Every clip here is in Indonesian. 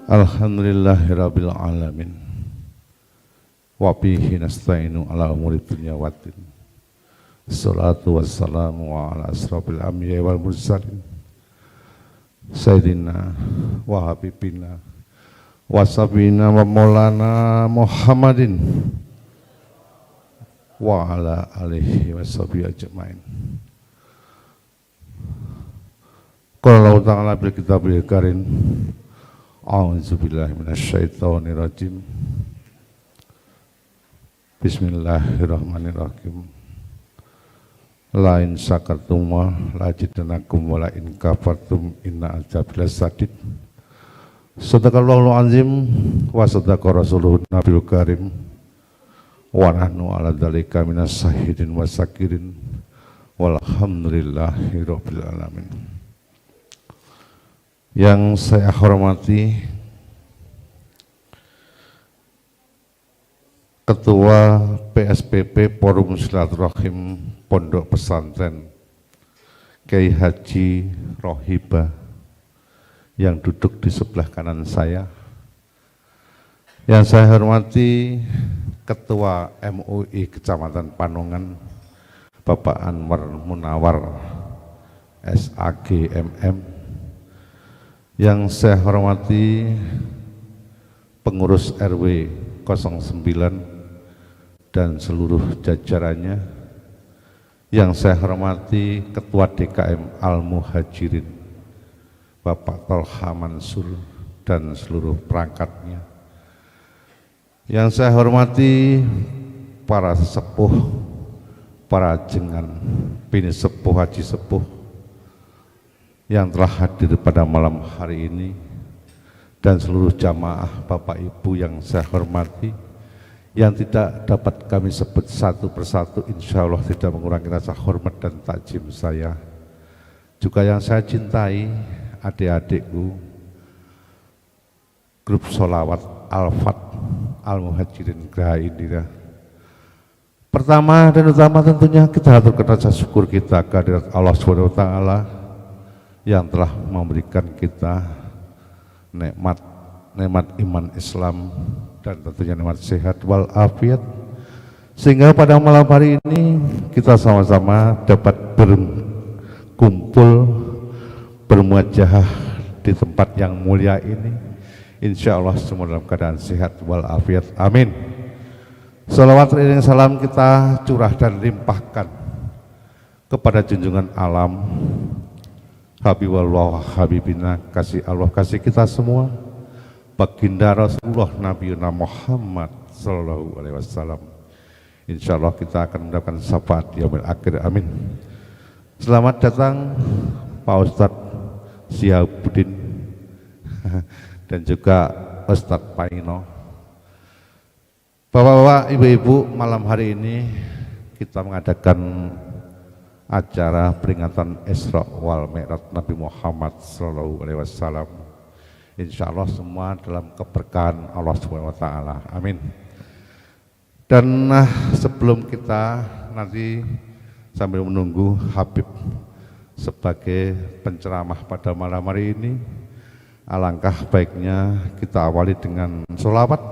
Alhamdulillahirabbil alamin. Wa bihi nasta'inu ala umuri dunya waddin. Assalatu wassalamu ala asrofil anbiya'i wal mursalin. Sayyidina wa habibina wa sabina wa maulana Muhammadin wa ala alihi wa sahbihi ajma'in. Qala Allah ta'ala bil kitabil karim. A'udzubillahi minasyaitonirrajim. Bismillahirrahmanirrahim. La in syakartum wa la azidannakum wa la in kafartum inna adzabi lasyadid. Shadaqallahul azim wa shadaqa rasuluhun nabiyul karim. Wa nahnu ala dzalika minas syahidin wa syakirin. Walhamdulillahi rabbil alamin. Yang saya hormati Ketua PSPP Forum Silaturahim Pondok Pesantren Kiai Haji Rohiba yang duduk di sebelah kanan saya. Yang saya hormati Ketua MUI Kecamatan Panongan Bapak Anwar Munawar SAG MM. Yang saya hormati pengurus RW 09 dan seluruh jajarannya. Yang saya hormati Ketua DKM Al-Muhajirin Bapak Tolha Mansur dan seluruh perangkatnya. Yang saya hormati para sepuh, para jengan, bini sepuh, haji sepuh yang telah hadir pada malam hari ini, dan seluruh jamaah Bapak Ibu yang saya hormati, yang tidak dapat kami sebut satu persatu, insya Allah tidak mengurangi rasa hormat dan takjim saya. Juga yang saya cintai, adik-adikku, grup sholawat Al-Fat Al-Muhajirin Graha Indira. Pertama dan utama tentunya kita haturkan rasa syukur kita kehadirat Allah SWT yang telah memberikan kita nikmat iman Islam dan tentunya nikmat sehat wal afiat, sehingga pada malam hari ini kita sama-sama dapat berkumpul bermuajahah di tempat yang mulia ini. Insya Allah semua dalam keadaan sehat wal afiat, amin. Salawat dan salam kita curah dan limpahkan kepada junjungan alam Habibullah Habibina, kasih Allah, kasih kita semua, baginda Rasulullah Nabiuna Muhammad Sallallahu Alaihi Wasallam. Insya Allah kita akan mendapatkan syafaat yaumil akhir, amin. Selamat datang Pak Ustadz Syihabuddin dan juga Ustadz Paino. Bapak-bapak, ibu-ibu, malam hari ini kita mengadakan acara peringatan Isra wal Mi'raj Nabi Muhammad Sallallahu Alaihi Wasallam. Insya Allah semua dalam keberkahan Allah Subhanahu Wa Taala, amin. Dan sebelum kita nanti sambil menunggu Habib sebagai penceramah pada malam hari ini, alangkah baiknya kita awali dengan sholawat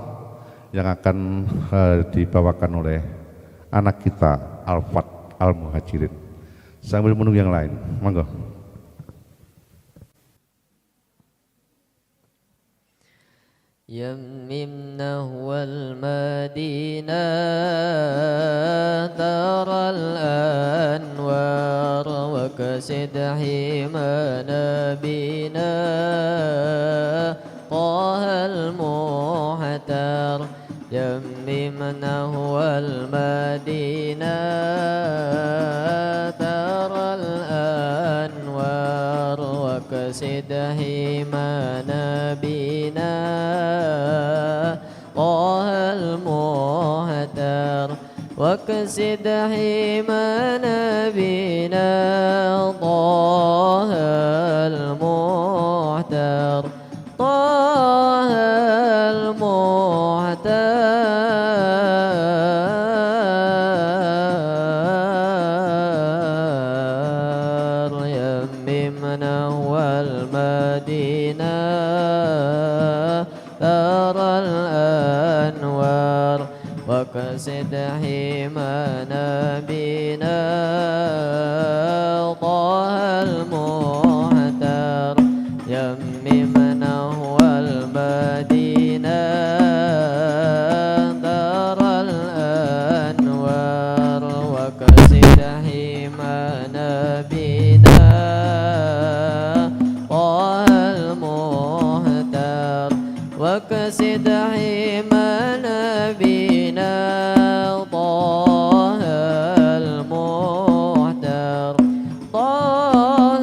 yang akan dibawakan oleh anak kita Al-Fat Al-Muhajirin. Sambil menunggu yang lain, monggo. يممنا والمدينة دار الأنوار وكسد حما نبينا طه المحتار يممنا والمدينة دار الأنوار وكسد حما نبينا طه المحتار وكسد حما نبينا طه المحتار طه المحتار يممنا والمدينة وقصد حمى نبينا طه المحتار يمم نحو المدينة دار الأنوار وقصد حمى نبينا طه المحتار وقصد حمى نبينا طه المحتار طه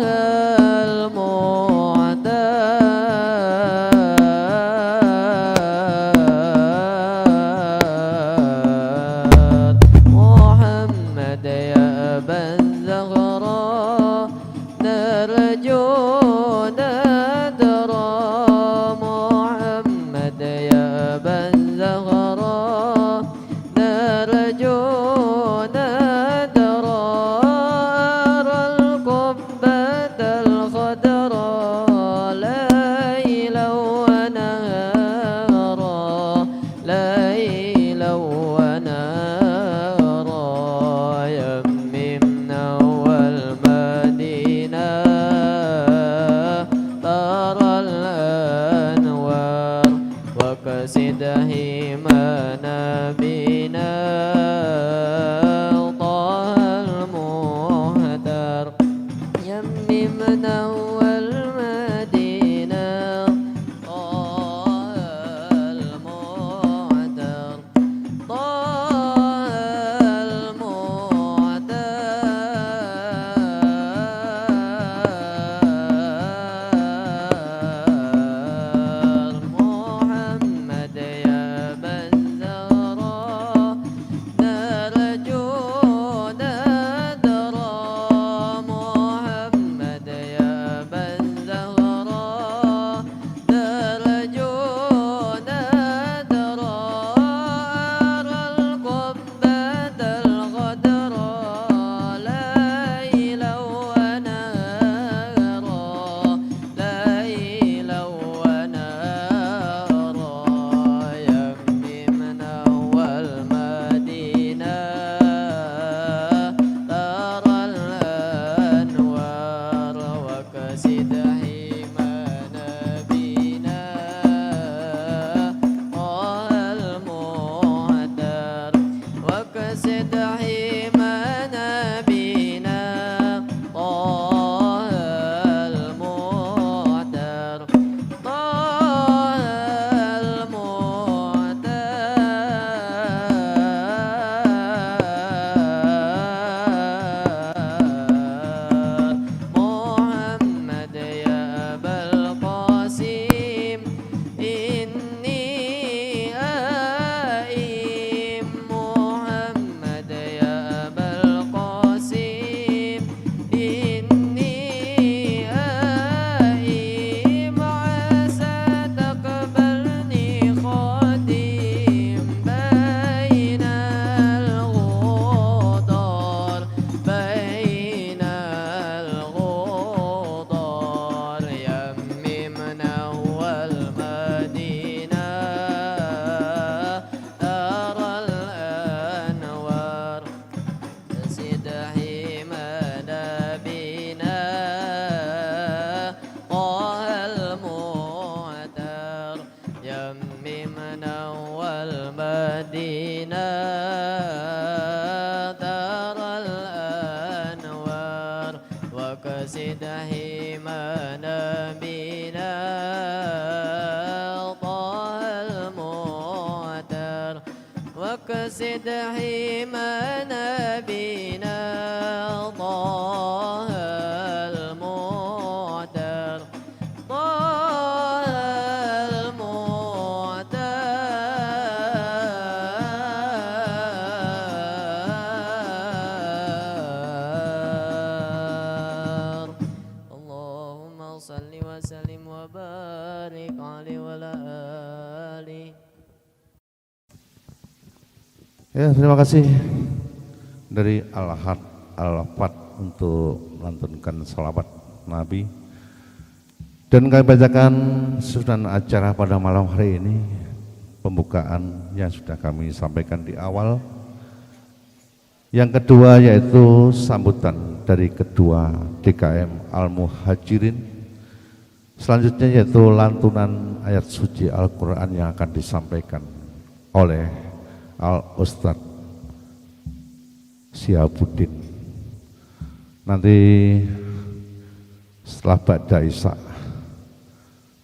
المحتار محمد يا أبا الزهراء نرجو ندرى محمد يا أبا الزهراء نرجو ندرى أرى القبة الخضراء ليلا ونهارا ليلا ونهارا يممنا والمدينة ترى الأنوار وقصد حمى نبينا طه المحتار يممنا والمدينة طه المحتار طه المحتار محمد يا أبا الزهراء نرجو ندرى محمد يا أبا الزهراء نرجو ندرى أرى القبة الغدراء ليلا ونهارا ليلا ونهارا يممنا والمدينة ترى الأنوار وقصد حمى نبينا طه المحتار وقصد حمى نبينا طه المحتار طه المحتار محمد يا أبا القاسم إني آئم محمد يا أبا القاسم إني آئم عسى تقبلني خادم بين الغدار بين الغدار يممنا والمدينة ترى الأنوار قصد حمى نبينا طه المحتار يممنا والمدينة ترى الأنوار وقصد حمى نبينا طه المحتار وقصد حمى نبينا طه المحتار طه المحتار اللهم صل وسلم وبارك عليه وعلى آله. Ya, terima kasih dari Al-Had Al-Fat untuk melantunkan salawat Nabi. Dan kami bacakan susunan acara pada malam hari ini pembukaan yang sudah kami sampaikan di awal. Yang kedua yaitu sambutan dari kedua DKM Al-Muhajirin. Selanjutnya yaitu lantunan ayat suci Al-Quran yang akan disampaikan oleh Al-Ustadz Syihabuddin. Nanti setelah Ba'da Isya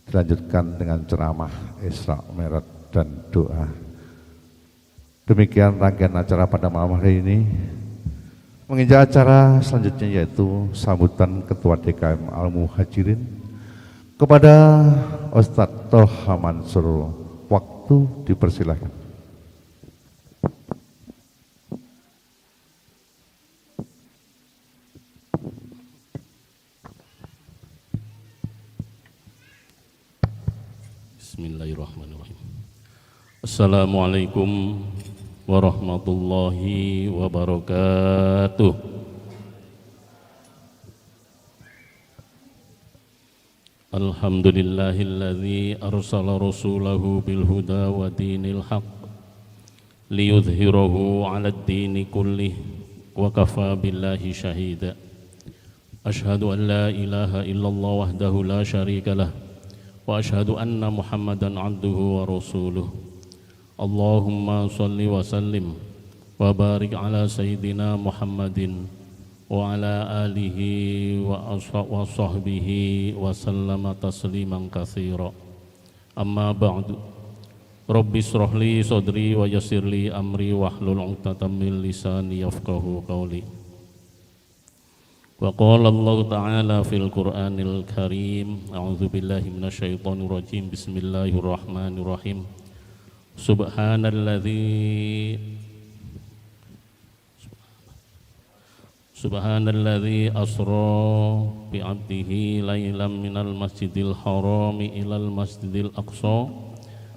dilanjutkan dengan ceramah Isra Mi'raj dan doa. Demikian rangkaian acara pada malam hari ini. Menginjak acara selanjutnya yaitu sambutan Ketua DKM Al-Muhajirin kepada Ustadz Thoha Mansur. Waktu dipersilahkan. Bismillahirrahmanirrahim. Assalamualaikum warahmatullahi wabarakatuh. Alhamdulillahilladzi arsala rasulahu bil huda wa dinil haq liyudhhirahu 'alad dini kullih wa kafa billahi shahida. Ashhadu an la ilaha illallah wahdahu la syarika lah wa ashhadu anna Muhammadan 'abduhu wa rasuluh. Allahumma shalli wa sallim wa barik ala sayyidina Muhammadin wa ala alihi wa sahbihi wa sallama tasliman katsira. Amma ba'du. Rabbi shrah li sadri wa yassir li amri wahlul 'uqdatam min lisani yafqahu qawli. Wa qala Allah ta'ala fil Qur'anil Karim, a'udzu billahi minasyaitonir rajim. Bismillahirrahmanirrahim. Subhanalladzi asra bi 'abdihi lailan minal masjidil harami ilal masjidil aqsa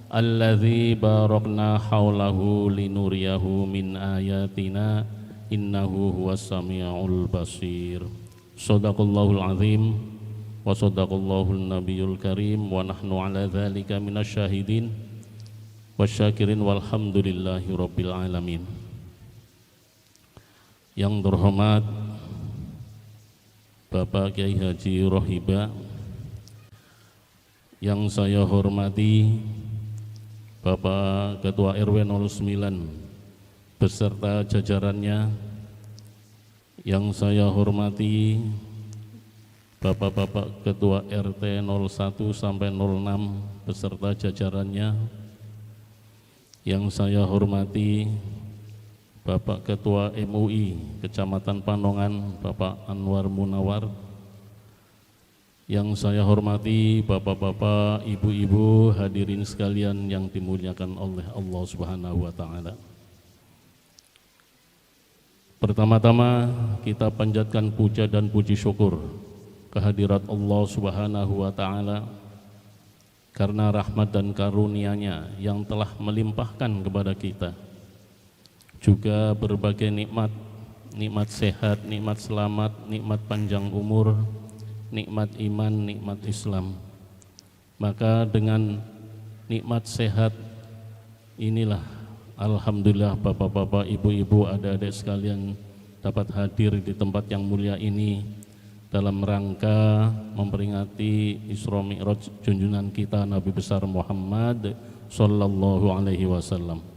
alladzi barakna haulahu linuriyahu min ayatina innahu huwas samiul basir. Shadaqallahul azim wa shadaqallahun nabiyul karim wa nahnu ala dzalika minasyahidin wasyakirin walhamdulillahi rabbil alamin. Yang terhormat Bapak Kiai Haji Rohiba, yang saya hormati Bapak Ketua RW 09 beserta jajarannya, yang saya hormati Bapak-bapak Ketua RT 01 sampai 06 beserta jajarannya, yang saya hormati Bapak Ketua MUI Kecamatan Panongan Bapak Anwar Munawar, yang saya hormati bapak-bapak, ibu-ibu, hadirin sekalian yang dimuliakan oleh Allah Subhanahu wa taala. Pertama-tama kita panjatkan puja dan puji syukur kehadirat Allah Subhanahu wa taala karena rahmat dan karunia-Nya yang telah melimpahkan kepada kita juga berbagai nikmat, nikmat sehat, nikmat selamat, nikmat panjang umur, nikmat iman, nikmat Islam. Maka dengan nikmat sehat inilah alhamdulillah bapak-bapak, ibu-ibu, adik-adik sekalian dapat hadir di tempat yang mulia ini dalam rangka memperingati Isra Mi'raj junjungan kita Nabi besar Muhammad sallallahu alaihi wasallam.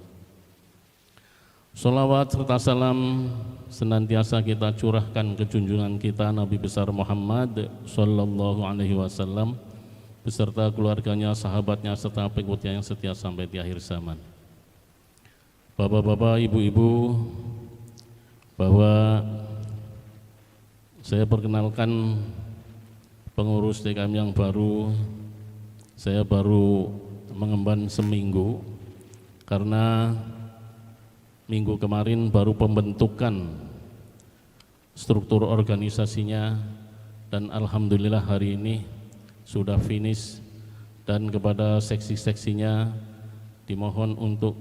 Sholawat serta salam senantiasa kita curahkan ke junjungan kita Nabi besar Muhammad sallallahu alaihi wasallam beserta keluarganya, sahabatnya, serta pengikutnya yang setia sampai di akhir zaman. Bapak-bapak, ibu-ibu, bahwa saya perkenalkan pengurus DKM yang baru. Saya baru mengemban seminggu karena minggu kemarin baru pembentukan struktur organisasinya, dan alhamdulillah hari ini sudah finish, dan kepada seksi-seksinya dimohon untuk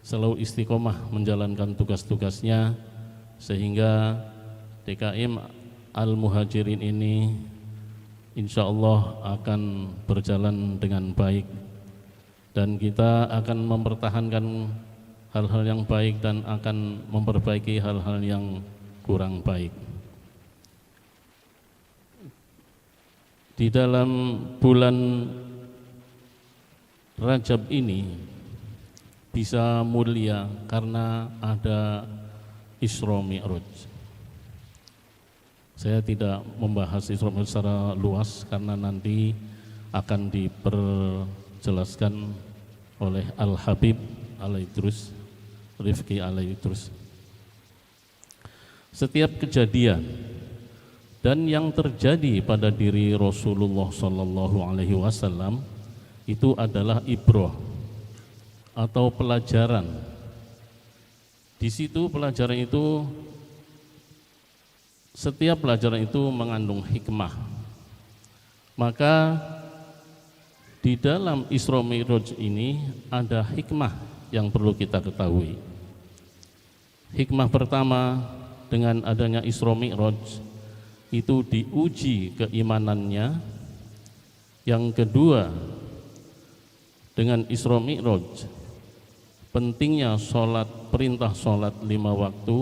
selalu istiqomah menjalankan tugas-tugasnya sehingga DKM Al-Muhajirin ini insya Allah akan berjalan dengan baik dan kita akan mempertahankan hal-hal yang baik dan akan memperbaiki hal-hal yang kurang baik. Di dalam bulan Rajab ini bisa mulia karena ada Isra Mi'raj. Saya tidak membahas Isra Mi'raj secara luas karena nanti akan diperjelaskan oleh Al-Habib Alaidrus, Rifki Alaidrus. Setiap kejadian dan yang terjadi pada diri Rasulullah Sallallahu Alaihi Wasallam itu adalah ibrah atau pelajaran. Di situ pelajaran itu, setiap pelajaran itu mengandung hikmah. Maka di dalam Isra Mi'raj ini ada hikmah yang perlu kita ketahui. Hikmah pertama, dengan adanya Isra Mi'raj itu diuji keimanannya. Yang kedua, dengan Isra Mi'raj pentingnya sholat, perintah sholat 5 waktu.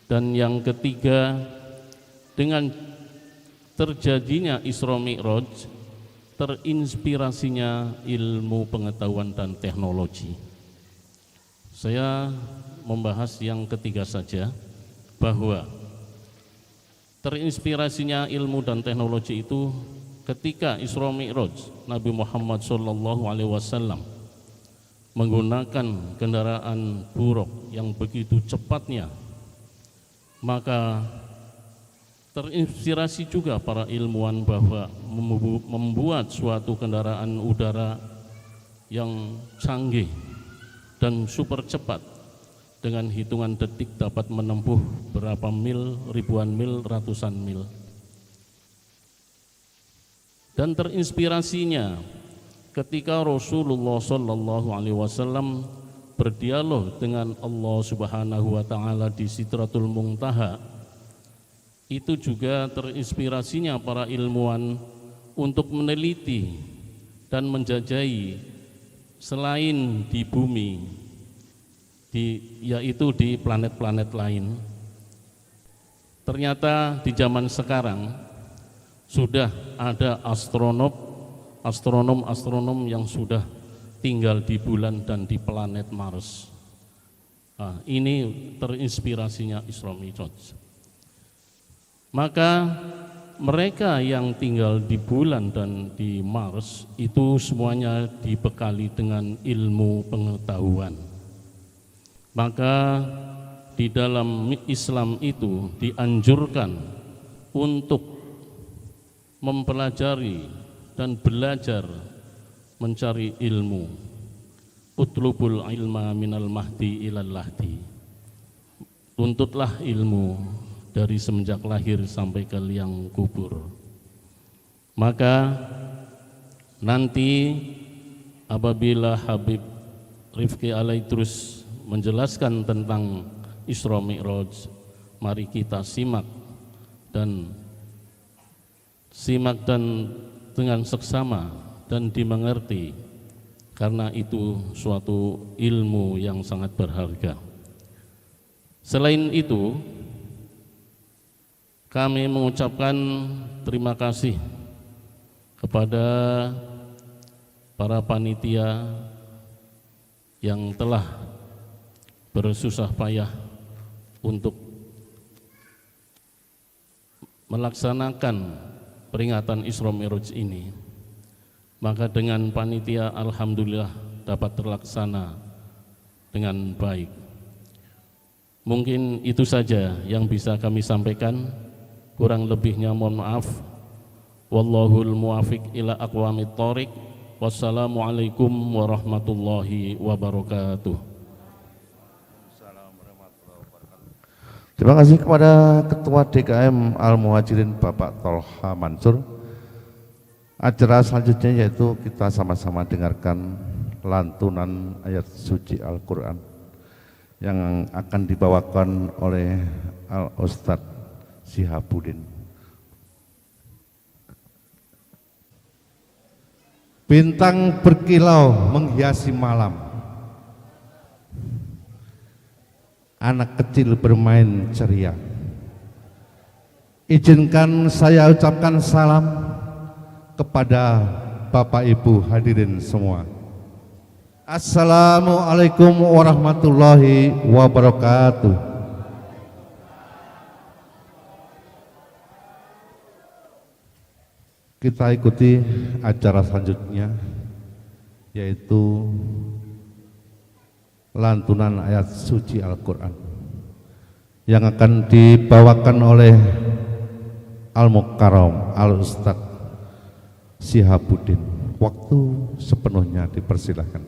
Dan yang ketiga, dengan terjadinya Isra Mi'raj terinspirasinya ilmu pengetahuan dan teknologi. Saya membahas yang ketiga saja, bahwa terinspirasinya ilmu dan teknologi itu ketika Isra Mi'raj Nabi Muhammad SAW menggunakan kendaraan buruk yang begitu cepatnya, maka terinspirasi juga para ilmuwan bahwa membuat suatu kendaraan udara yang canggih dan super cepat, dengan hitungan detik dapat menempuh berapa mil, ribuan mil, ratusan mil. Dan terinspirasinya ketika Rasulullah Sallallahu Alaihi Wasallam berdialog dengan Allah Subhanahu Wa Taala di Sidratul Muntaha, itu juga terinspirasinya para ilmuwan untuk meneliti dan menjajahi selain di bumi, yaitu di planet-planet lain. Ternyata di zaman sekarang sudah ada astronom yang sudah tinggal di bulan dan di planet Mars. Nah, ini terinspirasinya Isra Mi'raj. Maka mereka yang tinggal di bulan dan di Mars itu semuanya dibekali dengan ilmu pengetahuan. Maka di dalam Islam itu dianjurkan untuk mempelajari dan belajar mencari ilmu. Utlubul ilma minal mahdi ilal lahdi. Tuntutlah ilmu dari semenjak lahir sampai ke liang kubur. Maka nanti apabila Habib Rifki Alaidrus menjelaskan tentang Isra Mi'raj, mari kita simak dan dengan seksama dan dimengerti, karena itu suatu ilmu yang sangat berharga. Selain itu, kami mengucapkan terima kasih kepada para panitia yang telah bersusah payah untuk melaksanakan peringatan Isra Mi'raj ini. Maka dengan panitia alhamdulillah dapat terlaksana dengan baik. Mungkin itu saja yang bisa kami sampaikan, kurang lebihnya mohon maaf. Wallahul muwafiq ila aqwamit thoriq. Wassalamualaikum warahmatullahi wabarakatuh. Terima kasih kepada Ketua DKM Al-Muhajirin Bapak Tolha Mansur. Acara selanjutnya yaitu kita sama-sama dengarkan lantunan ayat suci Al-Quran yang akan dibawakan oleh Al-Ustadz Sihabuddin. Bintang berkilau menghiasi malam. Anak kecil bermain ceria. Izinkan saya ucapkan salam kepada Bapak Ibu hadirin semua. Assalamualaikum warahmatullahi wabarakatuh. Kita ikuti acara selanjutnya, yaitu lantunan ayat suci Al-Quran yang akan dibawakan oleh Al-Mukarram Al-Ustadz Syihabuddin. Waktu sepenuhnya dipersilahkan.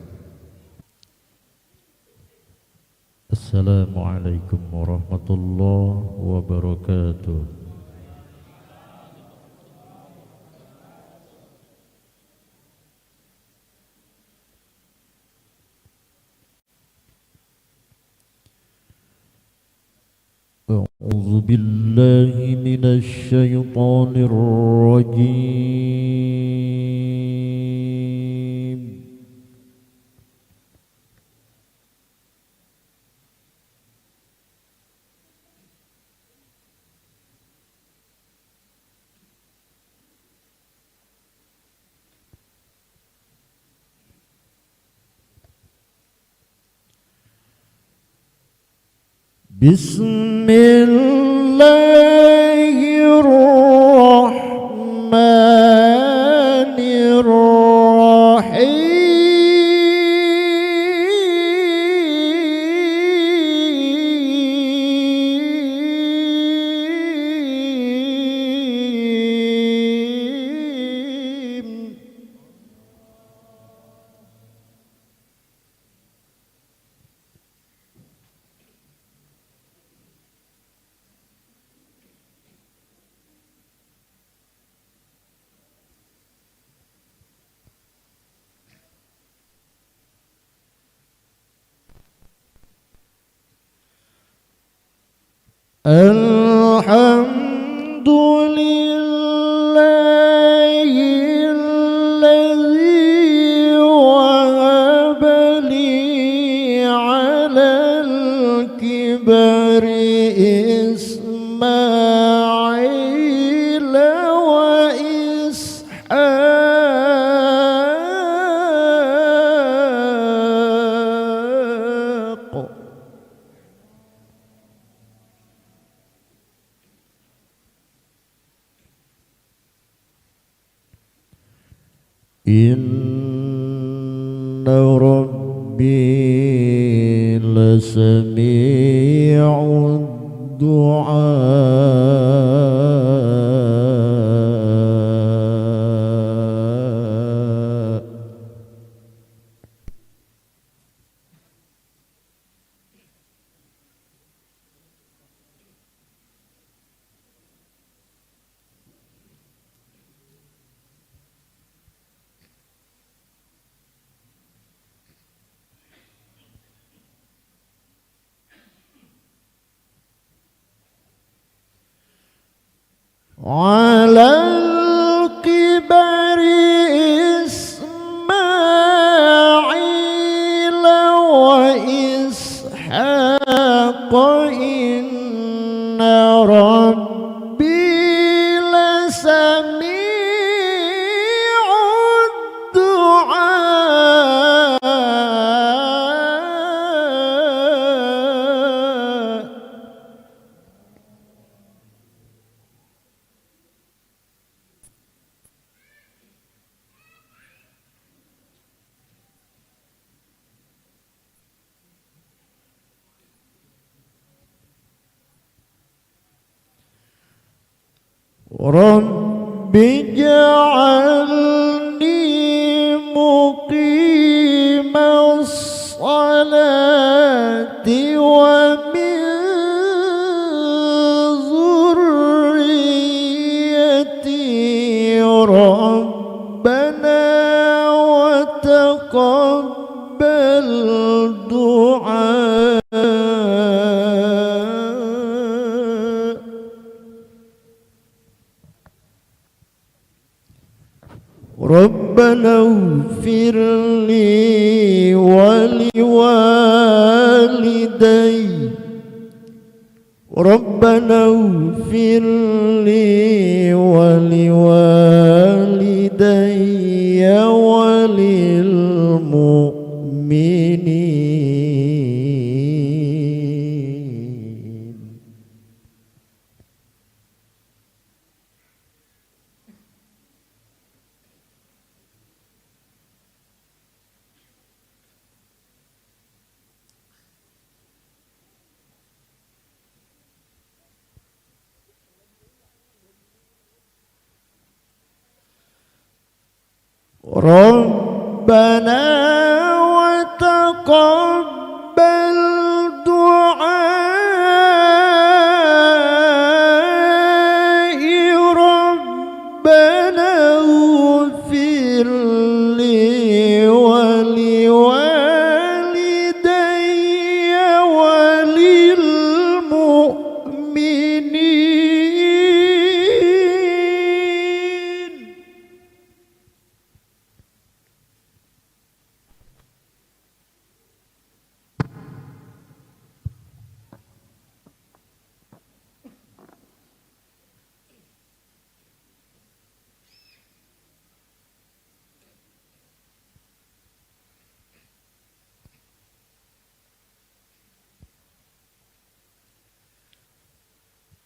Assalamualaikum warahmatullahi wabarakatuh. أعوذ بالله من الشيطان الرجيم. بسم الله الرحمن الرحيم. الحمد لله الذي وهب لي على الكبر إسماعيل وإسحاق. إن ربي لسميع الدعاء. على الكبر إسماعيل وإسحاق إن ربي لسميع الدعاء. رب اجعلني مقيم الصلاة ومن ذريتي ربنا وتقبل دعاء. ربنا اغفر لي ولوالدي ربنا اغفر لي ولوالدي وللمؤمنين. ربنا وتقبل دعائي ربنا اغفر لي ولوالدي وللمؤمنين.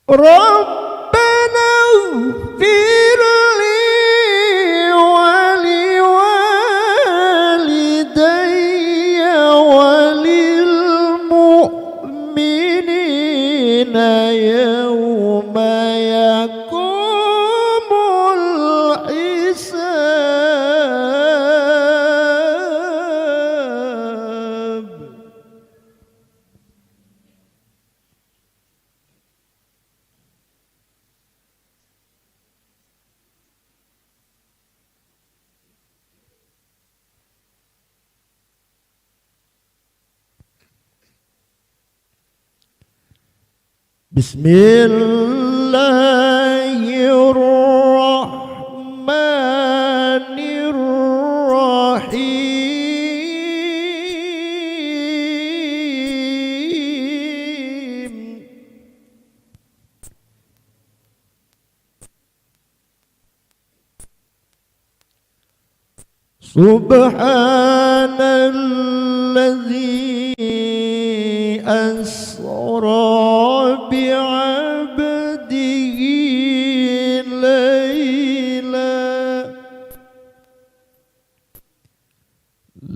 ربنا اغفر لي ولوالدي وللمؤمنين يوم يقوم الحساب. بسم الله الرحمن الرحيم. سبحان الذي أسرى بعبده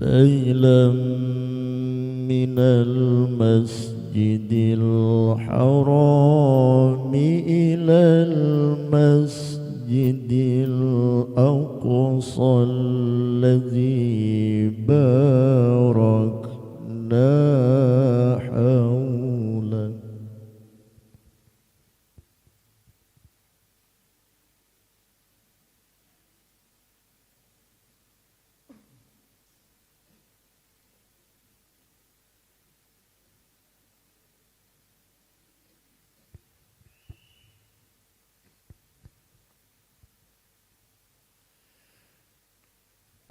ليلا من المسجد الحرام إلى المسجد الأقصى الذي باركنا حوله.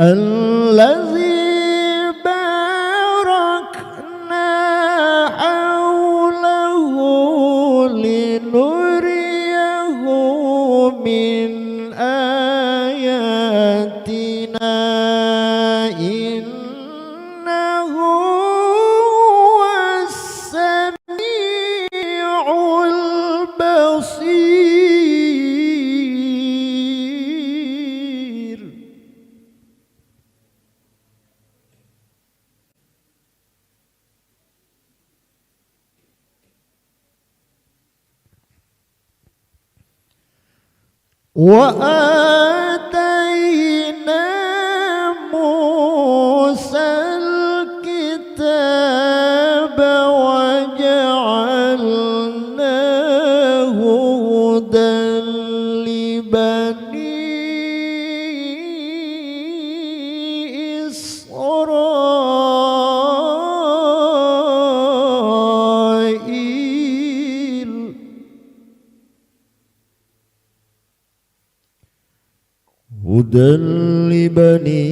الذي باركنا حوله لنريه من آياتنا إنه هو السميع البصير. وآتينا موسى الكتاب وجعلناه هدى لبني إسرائيل. هدى لبني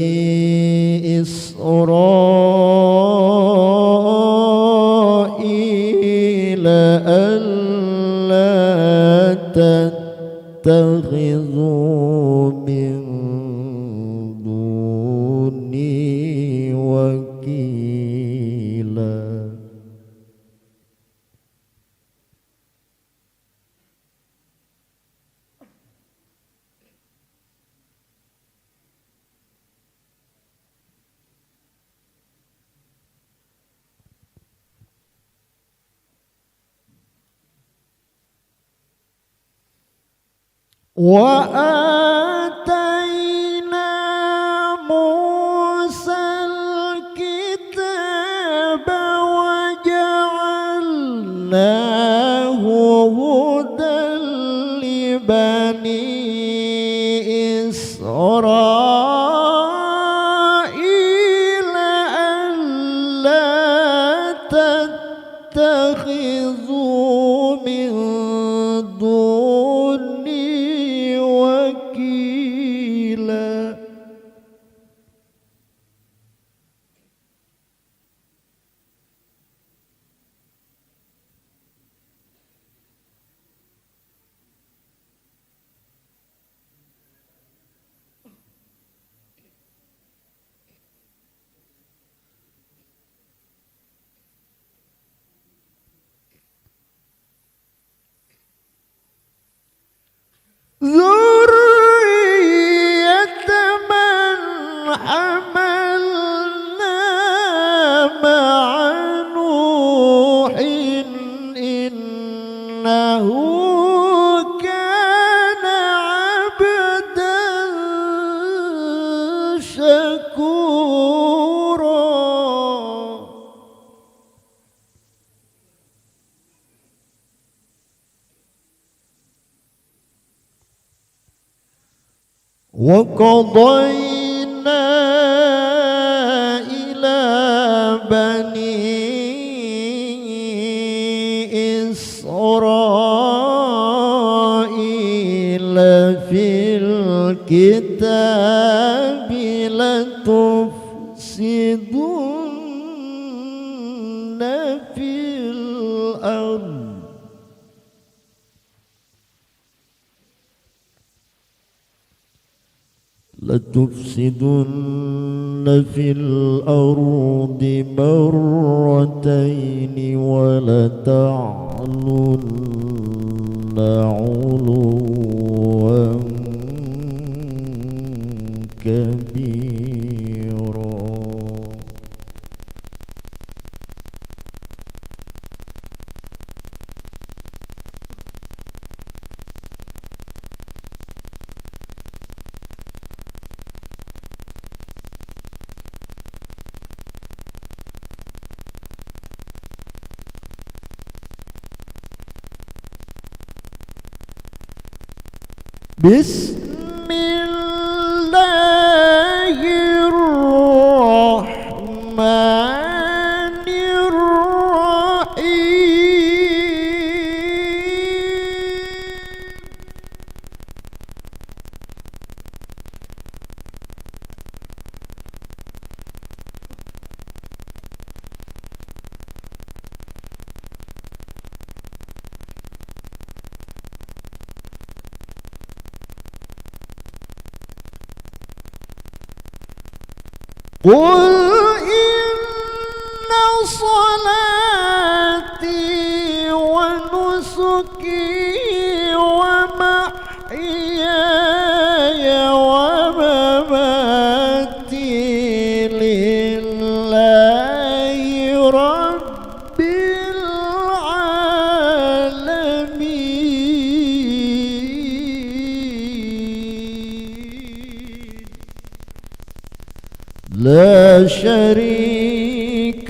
إسرائيل ألا تتخذوا من دوني وكيلا. وآتينا موسى الكتاب وجعلناه هدى لبني إسرائيل ألا تتخذوا من دوني وكيلا. ذرية من حملنا مع نوح إنه كان عبدا شكورا. وقضينا إلى بني إسرائيل في الكتاب لتفسدن في الأرض مرتين ولتعلن علوا كبيرا. بسم الله الرحمن قل إن صلاتي ونسكي ومحياي ومماتي لله رب العالمين لا شريك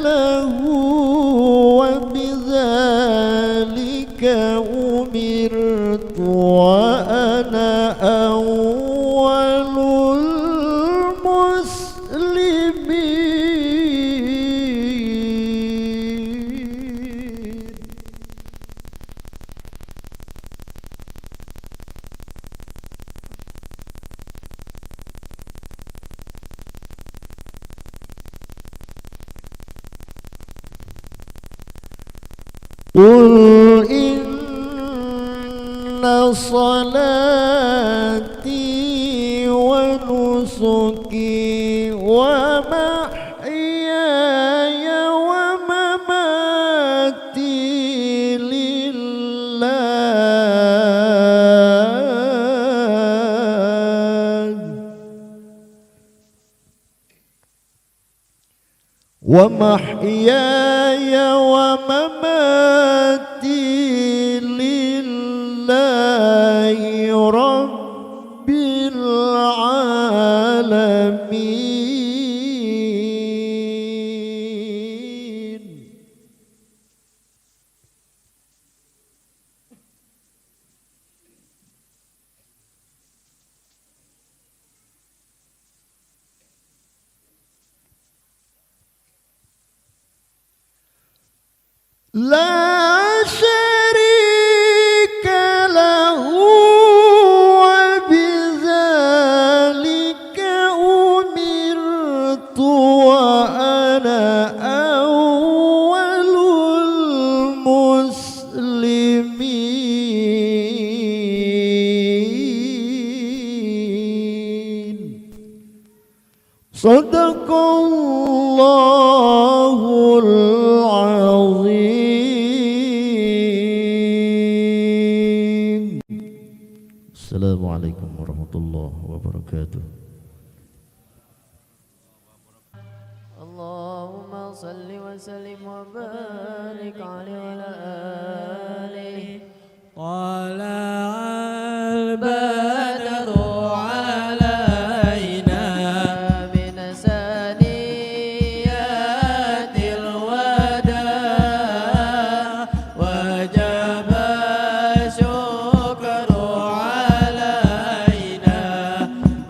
له وبذلك أمرت وأنا أول المسلمين. قل إن صلاتي ونسكي ومحياي ومماتي لله ومحياي ومماتي لله رب العالمين. لا شريك له وبذلك أمرت وأنا أول المسلمين. صدق الله العظيم. Assalamualaikum warahmatullahi wabarakatuh. Allahumma salli wa sallim wa barik alaihi wa ala alihi. Tala'al badru alaina min saniyatil wada wajaba syukru alaina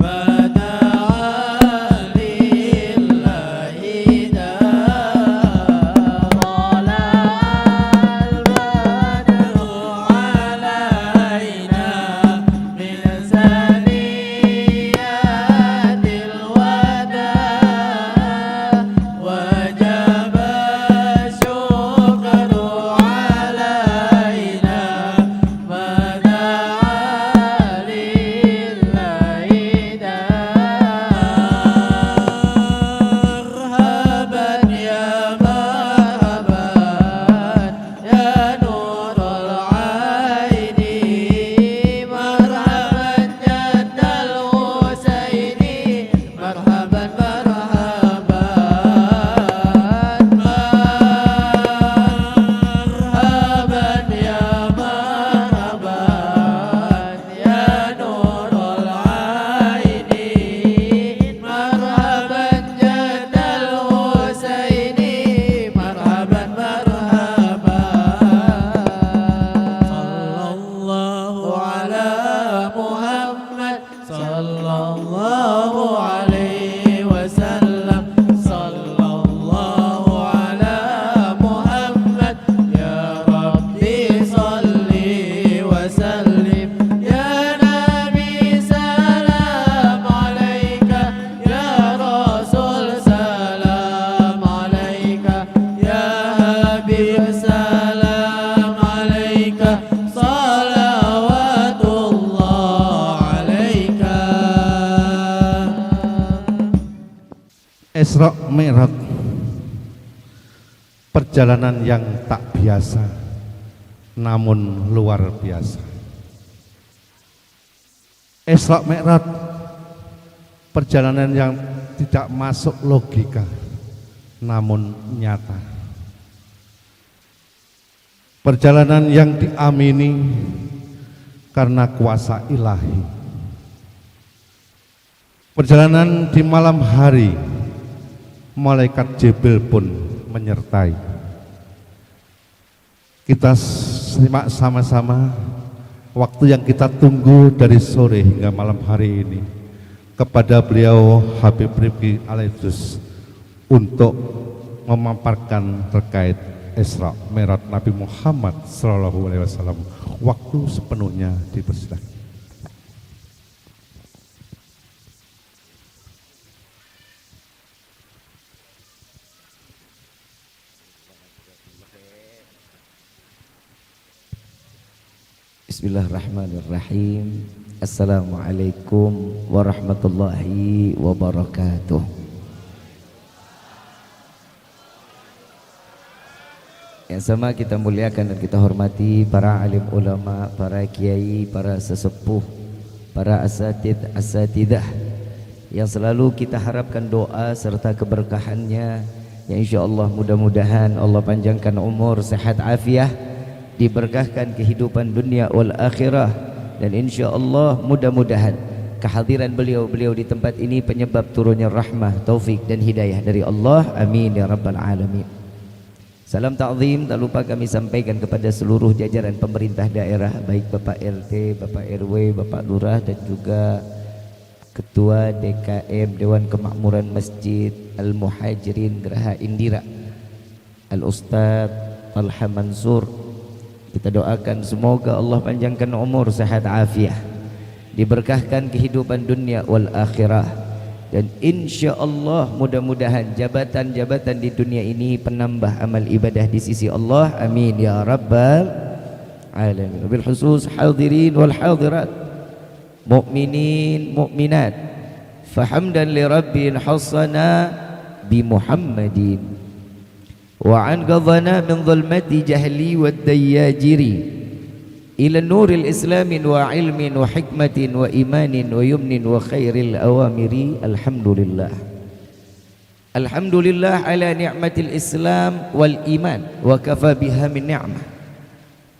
bada'a lillahi da. Tala'al badru alaina min saniyatil wada wajaba syukru alaina bada'a lillahi da. Marhaban ya marhaban ya nurul aini marhaban jaddal husaini marhaban marhaban marhaban ya marhaban ya nurul aini marhaban jaddal husaini marhaban marhaban. Sallallahu ala Muhammad sallallahu alaihi wasallam. Sallallahu ala Muhammad ya Rabbi salli wa sallim ya Nabi salam alaika ya Rasul salam alaika ya Habib salam alaika salawatullah alaika. Isra Mi'raj, perjalanan yang tak biasa namun luar biasa. Isra Mi'raj, perjalanan yang tidak masuk logika namun nyata. Perjalanan yang diamini karena kuasa ilahi. Perjalanan di malam hari, malaikat Jibril pun menyertai. Kita simak sama-sama waktu yang kita tunggu dari sore hingga malam hari ini kepada beliau Habib Rifqi Alaidrus untuk memaparkan terkait Isra Mi'raj Nabi Muhammad SAW. Waktu sepenuhnya dipersilakan. Bismillahirrahmanirrahim. Assalamualaikum warahmatullahi wabarakatuh. Yang sama kita muliakan dan kita hormati para alim ulama, para kiai, para sesepuh, para asatidah yang selalu kita harapkan doa serta keberkahannya. Ya insyaallah mudah-mudahan Allah panjangkan umur, sehat afiah, diberkahkan kehidupan dunia wal akhirah, dan insyaallah mudah-mudahan kehadiran beliau di tempat ini penyebab turunnya rahmah, taufik dan hidayah dari Allah. Amin ya rabbal alamin. Salam ta'zim tak lupa kami sampaikan kepada seluruh jajaran pemerintah daerah, baik Bapak RT, Bapak RW, Bapak Lurah dan juga Ketua DKM Dewan Kemakmuran Masjid Al-Muhajirin Geraha Indira, Al-Ustadz Talha Mansur. Kita doakan semoga Allah panjangkan umur, sehat afiah, diberkahkan kehidupan dunia wal akhirah, dan insya Allah mudah-mudahan jabatan-jabatan di dunia ini penambah amal ibadah di sisi Allah. Amin ya rabbal alamin. Bil khusus hadirin wal hadirat, mu'minin mu'minat, fahamdan li rabbil hasana bi Muhammadin wa an qadhana min dhulmati jahli wad dayyajiri ila nuril islamin wa ilmin wa hikmatin wa imanin wa yumnin wa khairil awamiri. Alhamdulillah, alhamdulillah ala ni'matil islam wal iman wa kafa biha min ni'mah.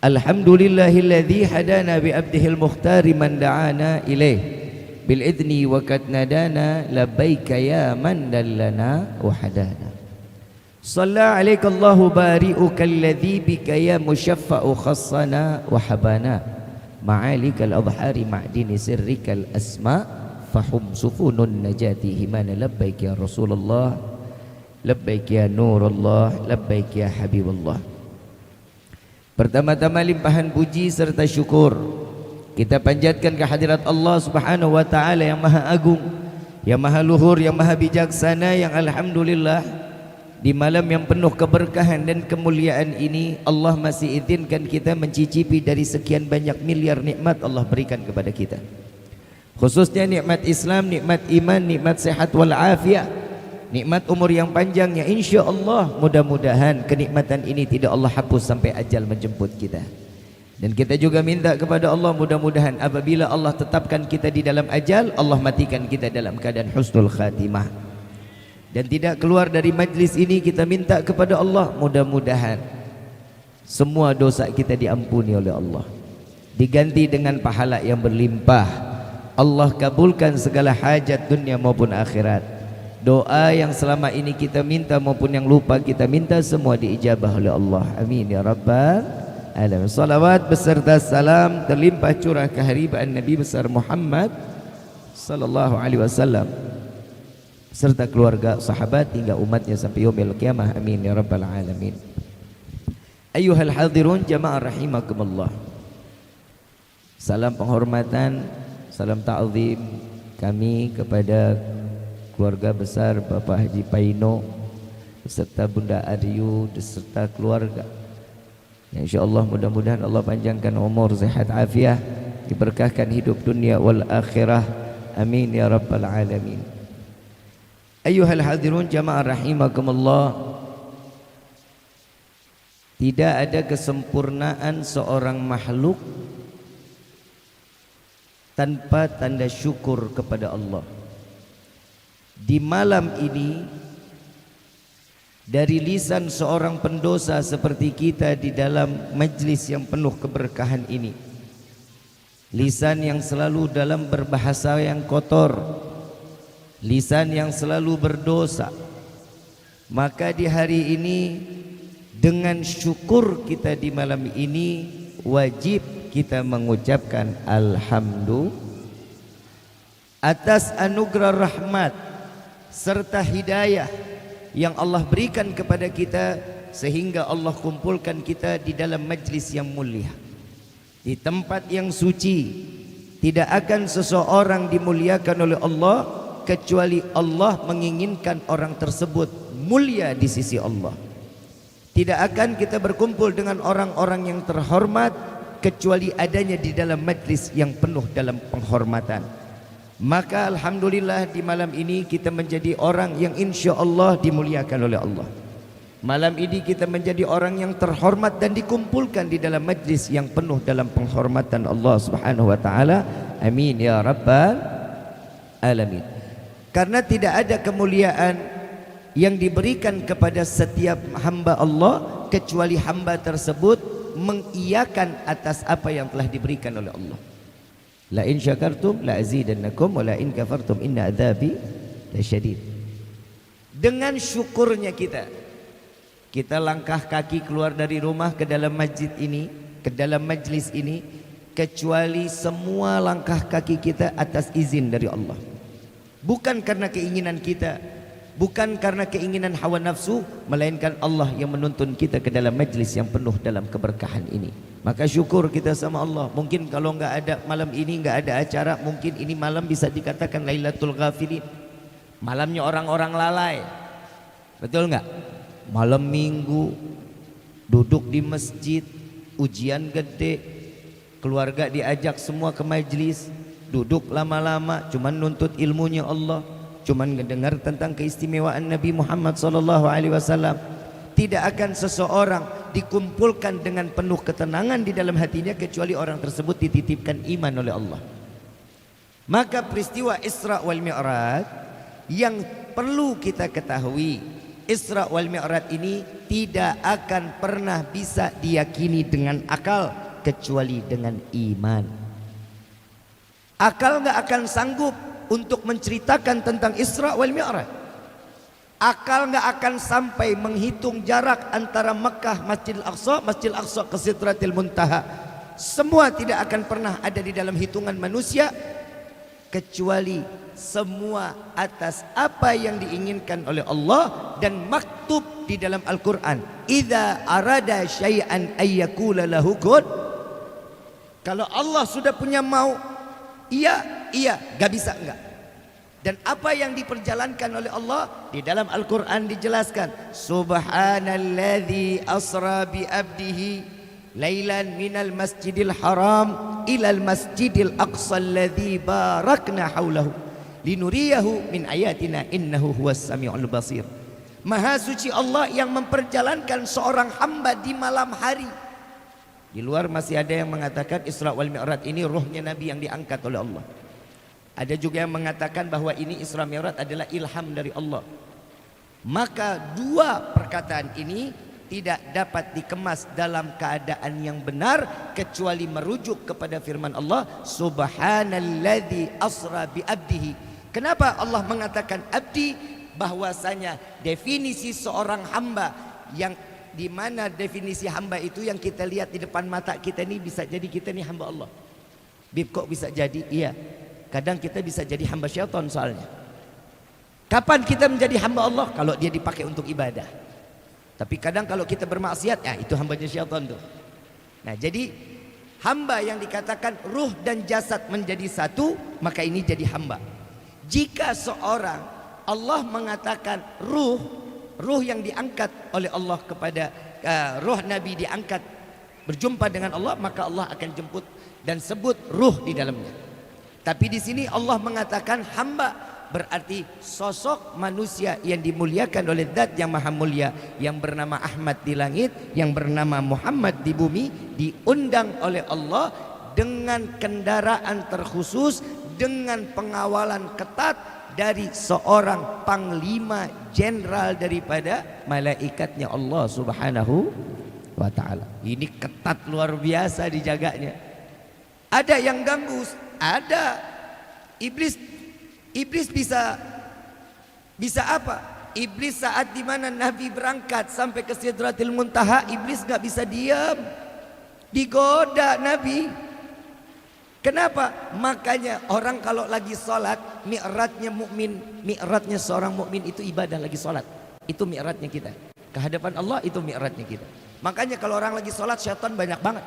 Alhamdulillahilladzi hadana bi abdihil mukhtari man da'ana ilaih bil idni wa kad nadana labbaika ya man dallana wa hadana. Shalla alaika Allahu bari'uka alladzi bika ya musyaffa'u khassana wa habana ma'alikal adhari ma'dini sirrikal asma fahum sufunun najati himana. Labbaik ya Rasulullah, labbaik ya Nurullah, labbaik ya Habibullah. Pertama-tama limpahan puji serta syukur kita panjatkan kehadirat Allah Subhanahu wa taala yang maha agung, yang maha luhur, yang maha bijaksana, yang alhamdulillah di malam yang penuh keberkahan dan kemuliaan ini Allah masih izinkan kita mencicipi dari sekian banyak miliar nikmat Allah berikan kepada kita, khususnya nikmat Islam, nikmat iman, nikmat sehat wal afiah, nikmat umur yang panjang yang insya Allah mudah-mudahan kenikmatan ini tidak Allah hapus sampai ajal menjemput kita. Dan kita juga minta kepada Allah mudah-mudahan apabila Allah tetapkan kita di dalam ajal, Allah matikan kita dalam keadaan husnul khatimah. Dan tidak keluar dari majlis ini kita minta kepada Allah mudah-mudahan semua dosa kita diampuni oleh Allah, diganti dengan pahala yang berlimpah. Allah kabulkan segala hajat dunia maupun akhirat. Doa yang selama ini kita minta maupun yang lupa kita minta semua diijabah oleh Allah. Amin ya rabbal alamin. Salawat beserta salam terlimpah curah keharibaan Nabi besar Muhammad sallallahu alaihi wasallam serta keluarga, sahabat hingga umatnya sampai yaumil qiyamah. Amin ya rabbal alamin. Ayyuhal hadirun jamaah rahimakumullah. Salam penghormatan, salam ta'zim kami kepada keluarga besar Bapak Haji Paino beserta Bunda Aryu beserta keluarga. Ya insyaallah mudah-mudahan Allah panjangkan umur, sehat afiah, diberkahkan hidup dunia wal akhirah. Amin ya rabbal alamin. Ayyuhal hadirun jamaah rahimakumullah. Tidak ada kesempurnaan seorang makhluk tanpa tanda syukur kepada Allah. Di malam ini dari lisan seorang pendosa seperti kita di dalam majlis yang penuh keberkahan ini, lisan yang selalu dalam berbahasa yang kotor, lisan yang selalu berdosa, maka di hari ini dengan syukur kita di malam ini wajib kita mengucapkan alhamdulillah atas anugerah rahmat serta hidayah yang Allah berikan kepada kita sehingga Allah kumpulkan kita di dalam majlis yang mulia, di tempat yang suci. Tidak akan seseorang dimuliakan oleh Allah kecuali Allah menginginkan orang tersebut mulia di sisi Allah. Tidak akan kita berkumpul dengan orang-orang yang terhormat kecuali adanya di dalam majlis yang penuh dalam penghormatan. Maka alhamdulillah di malam ini kita menjadi orang yang insya Allah dimuliakan oleh Allah. Malam ini kita menjadi orang yang terhormat dan dikumpulkan di dalam majlis yang penuh dalam penghormatan Allah Subhanahu wa taala. Amin ya rabbal alamin. Karena tidak ada kemuliaan yang diberikan kepada setiap hamba Allah kecuali hamba tersebut mengiyakan atas apa yang telah diberikan oleh Allah. La in syakartum la azidannakum wa la in kafartum inna adzabi lasyadid. Dengan syukurnya kita langkah kaki keluar dari rumah ke dalam masjid ini, ke dalam majlis ini, kecuali semua langkah kaki kita atas izin dari Allah. Bukan karena keinginan kita, bukan karena keinginan hawa nafsu, melainkan Allah yang menuntun kita ke dalam majlis yang penuh dalam keberkahan ini. Maka syukur kita sama Allah. Mungkin kalau enggak ada malam ini, enggak ada acara, mungkin ini malam bisa dikatakan Lailatul Ghafilin, malamnya orang-orang lalai. Betul enggak? Malam minggu duduk di masjid, ujian gede, keluarga diajak semua ke majlis, duduk lama-lama cuman nuntut ilmunya Allah, cuman mendengar tentang keistimewaan Nabi Muhammad SAW. Tidak akan seseorang dikumpulkan dengan penuh ketenangan di dalam hatinya kecuali orang tersebut dititipkan iman oleh Allah. Maka peristiwa Isra wal Mi'raj yang perlu kita ketahui, Isra wal Mi'raj ini tidak akan pernah bisa diyakini dengan akal kecuali dengan iman. Akal nggak akan sanggup untuk menceritakan tentang Isra wal Mi'raj. Akal nggak akan sampai menghitung jarak antara Mekah Masjidil Aqsa ke Sidratil Muntaha. Semua tidak akan pernah ada di dalam hitungan manusia kecuali semua atas apa yang diinginkan oleh Allah dan maktub di dalam Al-Quran. Idza arada syai'an ayyakula lahu kun. Kalau Allah sudah punya mau, iya, gak bisa enggak. Dan apa yang diperjalankan oleh Allah di dalam Al-Quran dijelaskan, Subhanalladzi asra bi abdihi lailan minal masjidil haram ilal masjidil aqsa alladzi barakna haulahu linuriyahu min ayatina innahu huwas samiul basir. Maha suci Allah yang memperjalankan seorang hamba di malam hari. Di luar masih ada yang mengatakan Isra wal Mi'raj ini ruhnya Nabi yang diangkat oleh Allah. Ada juga yang mengatakan bahwa ini Isra Mi'raj adalah ilham dari Allah. Maka dua perkataan ini tidak dapat dikemas dalam keadaan yang benar kecuali merujuk kepada firman Allah, Subhanalladzi asra bi abdihi. Kenapa Allah mengatakan abdi? Bahwasanya definisi seorang hamba, yang di mana definisi hamba itu yang kita lihat di depan mata kita ini, bisa jadi kita ini hamba Allah. Bib, kok bisa jadi? Iya. Kadang kita bisa jadi hamba syaitan soalnya. Kapan kita menjadi hamba Allah? Kalau dia dipakai untuk ibadah. Tapi kadang kalau kita bermaksiat, ya itu hambanya syaitan tuh. Nah jadi hamba yang dikatakan ruh dan jasad menjadi satu, maka ini jadi hamba. Jika seorang Allah mengatakan ruh yang diangkat oleh Allah kepada ruh Nabi diangkat berjumpa dengan Allah, maka Allah akan jemput dan sebut ruh di dalamnya. Tapi di sini Allah mengatakan hamba, berarti sosok manusia yang dimuliakan oleh Zat yang maha mulia, yang bernama Ahmad di langit, yang bernama Muhammad di bumi, diundang oleh Allah dengan kendaraan terkhusus, dengan pengawalan ketat dari seorang panglima jenderal daripada malaikatnya Allah Subhanahu wa ta'ala. Ini ketat luar biasa dijaganya. Ada yang ganggu, ada. Iblis bisa apa? Iblis saat dimana Nabi berangkat sampai ke Sidratil Muntaha, iblis gak bisa diam, digoda Nabi. Kenapa? Makanya orang kalau lagi sholat, mi'ratnya mukmin, mi'ratnya seorang mukmin itu ibadah lagi sholat. Itu mi'ratnya kita. Kehadapan Allah itu mi'ratnya kita. Makanya kalau orang lagi sholat, syaitan banyak banget.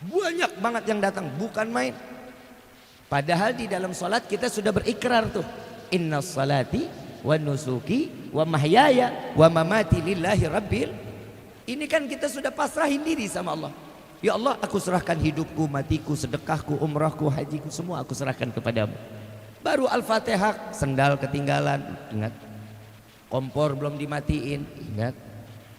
Banyak banget yang datang, bukan main. Padahal di dalam sholat kita sudah berikrar tuh, inna salati wa nusuki wa mahyaya wa mamati lillahi rabbil. Ini kan kita sudah pasrahin diri sama Allah. Ya Allah, aku serahkan hidupku, matiku, sedekahku, umrahku, hajiku, semua aku serahkan kepadamu. Baru Al-Fatihah, sendal ketinggalan, ingat. Kompor belum dimatiin, ingat.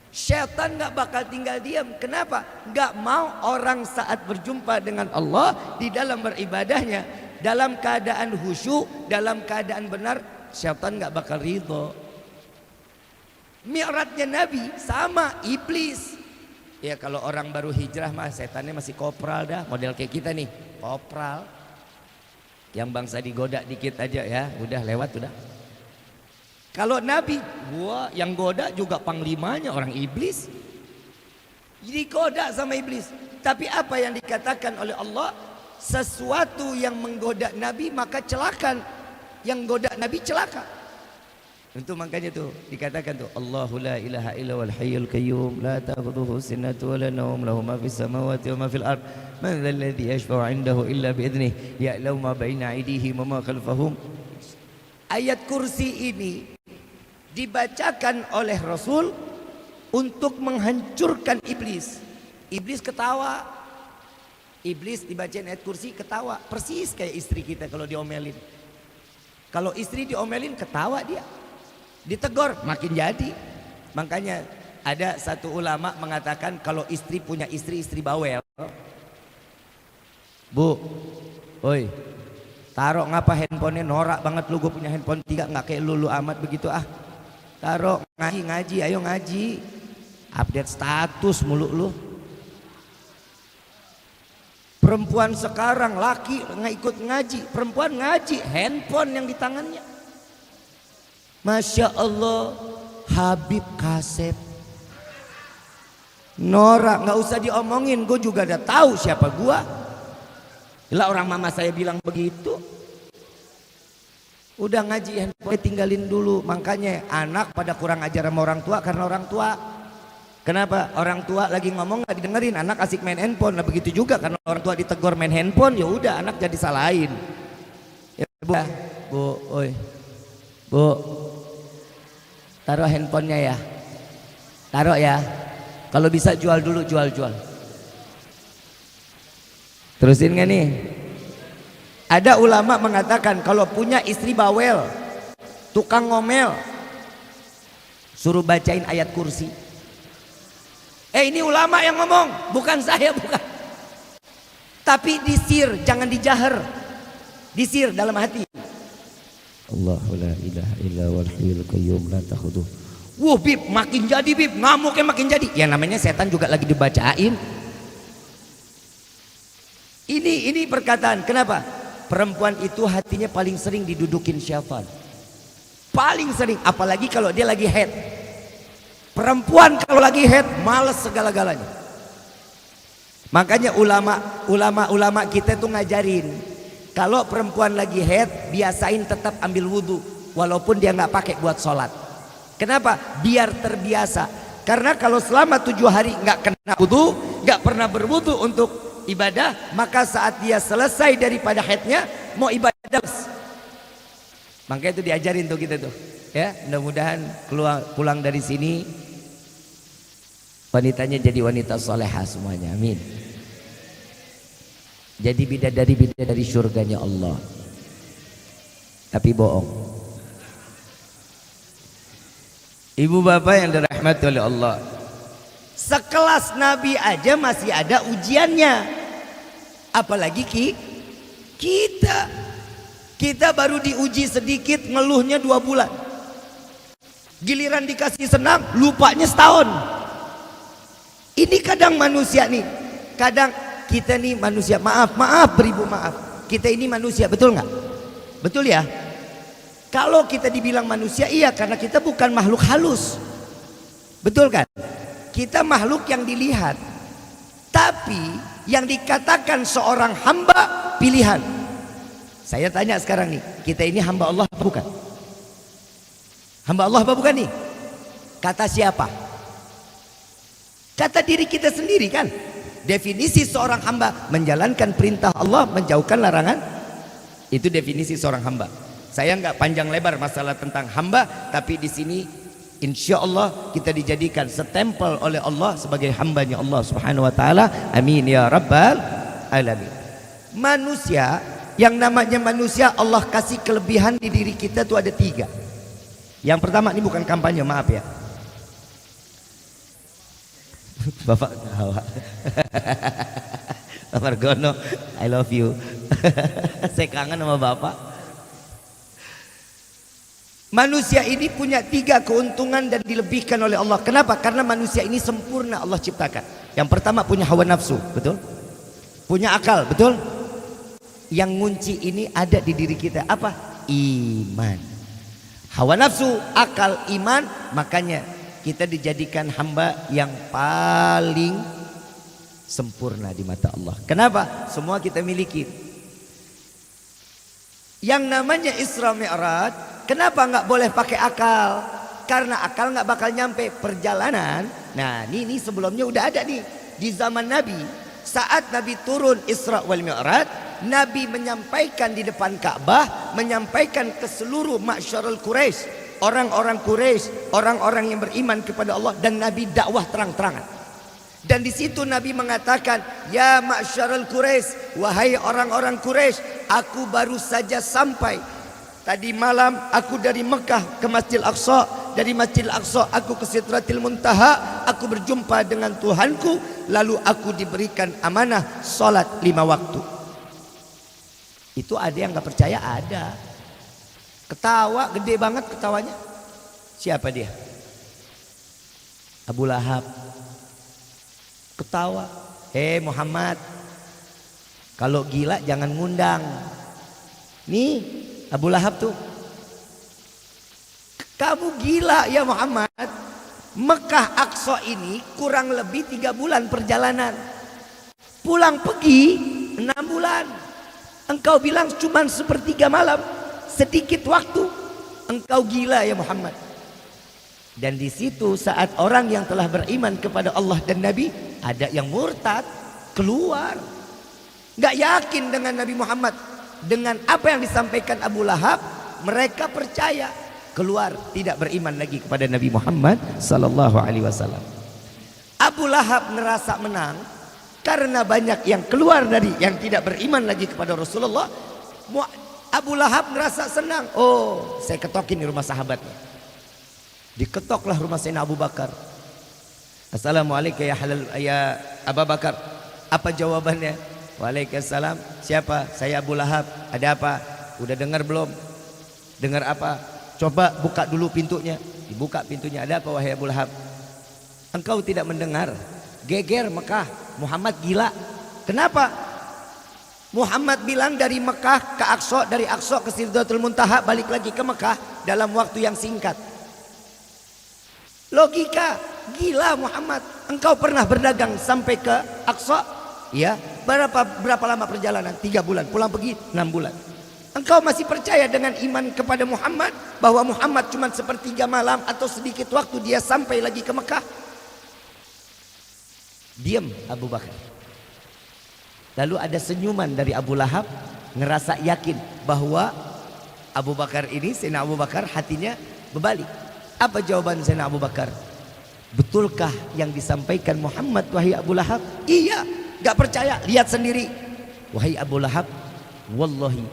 Syaitan gak bakal tinggal diam. Kenapa? Gak mau orang saat berjumpa dengan Allah di dalam beribadahnya, dalam keadaan khusyuk, dalam keadaan benar, syaitan gak bakal ridho. Mi'rajnya Nabi sama iblis. Ya kalau orang baru hijrah mah setannya masih kopral dah, model kayak kita nih, kopral. Yang bangsa digoda dikit aja ya, udah lewat udah. Kalau Nabi, gua yang goda juga panglimanya orang iblis. Jadi goda sama iblis. Tapi apa yang dikatakan oleh Allah, sesuatu yang menggoda Nabi maka celaka. Yang goda Nabi celaka. Itu makanya tuh dikatakan tuh Allahu la ilaha illa wal hayyul qayyum la ta'khudhuhu sinatun wa la nawm lahu ma fis samawati wa ma fil ard man dhal ladzi yashfa'u 'indahu illa bi idnihi ya'lamu ma baina aydihim wa ma khalfahum. Ayat kursi ini dibacakan oleh Rasul untuk menghancurkan iblis. Iblis ketawa. Iblis dibacain ayat kursi ketawa, persis kayak istri kita kalau diomelin. Kalau istri diomelin ketawa dia. Ditegur makin jadi. Makanya ada satu ulama mengatakan kalau istri punya istri bawel, Bu, oi, taruh ngapa handphonenya norak banget lu, gue punya handphone 3 nggak kayak lu amat begitu ah. Taruh ngaji, ayo ngaji, update status mulu lu. Perempuan sekarang laki nggak ikut ngaji, perempuan ngaji, handphone yang di tangannya. Masya Allah, Habib Kasep, norak, nggak usah diomongin, gue juga udah tahu siapa gue. Lah orang mama saya bilang begitu. Udah ngaji handphone tinggalin dulu. Makanya anak pada kurang ajar sama orang tua karena orang tua. Kenapa? Orang tua lagi ngomong nggak didengerin, anak asik main handphone. Nah begitu juga karena orang tua ditegur main handphone, ya udah anak jadi salahin. Ya, Bu, oi, Bu. Taruh handphonenya ya, taruh ya. Kalau bisa jual dulu, jual. Terusin gak nih? Ada ulama mengatakan kalau punya istri bawel, tukang ngomel, suruh bacain ayat kursi. Ini ulama yang ngomong, bukan saya, bukan. Tapi disir, jangan dijahar. Disir dalam hati. Allahu la ilaha illa wal hayyul qayyum la ta'khudhuh. Wah Bib, makin jadi Bib, ngamuknya makin jadi. Ya namanya setan juga lagi dibacain. Ini perkataan. Kenapa? Perempuan itu hatinya paling sering didudukin syaitan. Paling sering, apalagi kalau dia lagi head. Perempuan kalau lagi head males segala-galanya. Makanya ulama kita tuh ngajarin, kalau perempuan lagi head, biasain tetap ambil wudhu walaupun dia nggak pakai buat sholat. Kenapa? Biar terbiasa. Karena kalau selama 7 hari nggak kena wudhu, nggak pernah berwudhu untuk ibadah, maka saat dia selesai daripada haidnya mau ibadah. Makanya itu diajarin tuh kita tuh. Ya, mudah-mudahan pulang dari sini wanitanya jadi wanita solehah semuanya. Amin. Jadi bidadari surganya Allah. Tapi bohong. Ibu bapak yang dirahmati oleh Allah, sekelas Nabi aja masih ada ujiannya. Apalagi kita baru diuji sedikit, ngeluhnya 2 bulan. Giliran dikasih senang, lupanya setahun. Ini kadang manusia nih, kadang kita nih manusia, maaf beribu maaf, kita ini manusia, betul nggak? Betul ya? Kalau kita dibilang manusia, iya, karena kita bukan makhluk halus, betul kan? Kita makhluk yang dilihat. Tapi yang dikatakan seorang hamba pilihan. Saya tanya sekarang nih, kita ini hamba Allah apa bukan? Hamba Allah apa bukan nih? Kata siapa? Kata diri kita sendiri kan? Definisi seorang hamba, menjalankan perintah Allah, menjauhkan larangan. Itu definisi seorang hamba. Saya nggak panjang lebar masalah tentang hamba, tapi di sini Insya Allah kita dijadikan setempel oleh Allah sebagai hambanya Allah Subhanahu wa taala. Amin ya rabbal alamin. Manusia, yang namanya manusia Allah kasih kelebihan di diri kita tuh ada 3. Yang pertama, ini bukan kampanye, maaf ya. Bapak ketawa. Bapak Margono, I love you. Saya kangen sama Bapak. Manusia ini punya 3 keuntungan dan dilebihkan oleh Allah. Kenapa? Karena manusia ini sempurna Allah ciptakan. Yang pertama punya hawa nafsu, betul? Punya akal, betul? Yang ngunci ini ada di diri kita. Apa? Iman. Hawa nafsu, akal, iman. Makanya kita dijadikan hamba yang paling sempurna di mata Allah. Kenapa? Semua kita miliki. Yang namanya Isra Mi'raj, kenapa nggak boleh pakai akal? Karena akal nggak bakal nyampe perjalanan. Nah, ini sebelumnya udah ada nih di zaman Nabi. Saat Nabi turun Isra wal Mi'raj, Nabi menyampaikan di depan Ka'bah, menyampaikan ke seluruh masyarul Quraisy, orang-orang Quraisy, orang-orang yang beriman kepada Allah, dan Nabi dakwah terang-terangan. Dan di situ Nabi mengatakan, ya masyarul Quraisy, wahai orang-orang Quraisy, aku baru saja sampai. Tadi malam aku dari Mekah ke Masjidil Aqsa, dari Masjidil Aqsa aku ke Sidratil Muntaha, aku berjumpa dengan Tuhanku, lalu aku diberikan amanah salat 5 waktu. Itu ada yang nggak percaya, ada. Ketawa gede banget ketawanya. Siapa dia? Abu Lahab. Ketawa. Muhammad, kalau gila jangan ngundang. Nih Abu Lahab tuh, kamu gila ya Muhammad. Mekah Aqsa ini kurang lebih 3 bulan perjalanan, pulang pergi 6 bulan. Engkau bilang cuma sepertiga malam, sedikit waktu. Engkau gila ya Muhammad. Dan di situ saat orang yang telah beriman kepada Allah dan Nabi, ada yang murtad, keluar, nggak yakin dengan Nabi Muhammad. Dengan apa yang disampaikan Abu Lahab, mereka percaya, keluar, tidak beriman lagi kepada Nabi Muhammad sallallahu alaihi wasallam. Abu Lahab merasa menang karena banyak yang keluar dari yang tidak beriman lagi kepada Rasulullah. Abu Lahab merasa senang. Oh, saya ketokin di rumah sahabatnya. Diketoklah rumah Sayyidina Abu Bakar. Assalamualaikum ya Abu Bakar. Apa jawabannya? Waalaikumsalam. Siapa? Saya Abu Lahab. Ada apa? Udah dengar belum? Dengar apa? Coba buka dulu pintunya. Dibuka pintunya. Ada apa wahai Abu Lahab? Engkau tidak mendengar? Geger Mekah. Muhammad gila. Kenapa? Muhammad bilang dari Mekah ke Aqsa, dari Aqsa ke Sidratul Muntaha, balik lagi ke Mekah dalam waktu yang singkat. Logika, gila Muhammad. Engkau pernah berdagang sampai ke Aqsa? Ya. Berapa lama perjalanan? 3 bulan. Pulang pergi 6 bulan. Engkau masih percaya dengan iman kepada Muhammad, bahwa Muhammad cuma sepertiga malam atau sedikit waktu dia sampai lagi ke Mekah? Diam Abu Bakar. Lalu ada senyuman dari Abu Lahab, ngerasa yakin bahwa Abu Bakar ini, Sayyidina Abu Bakar, hatinya berbalik. Apa jawaban Sayyidina Abu Bakar? Betulkah yang disampaikan Muhammad wahai Abu Lahab? Iya, gak percaya, lihat sendiri. Wahai Abu Lahab, wallahi,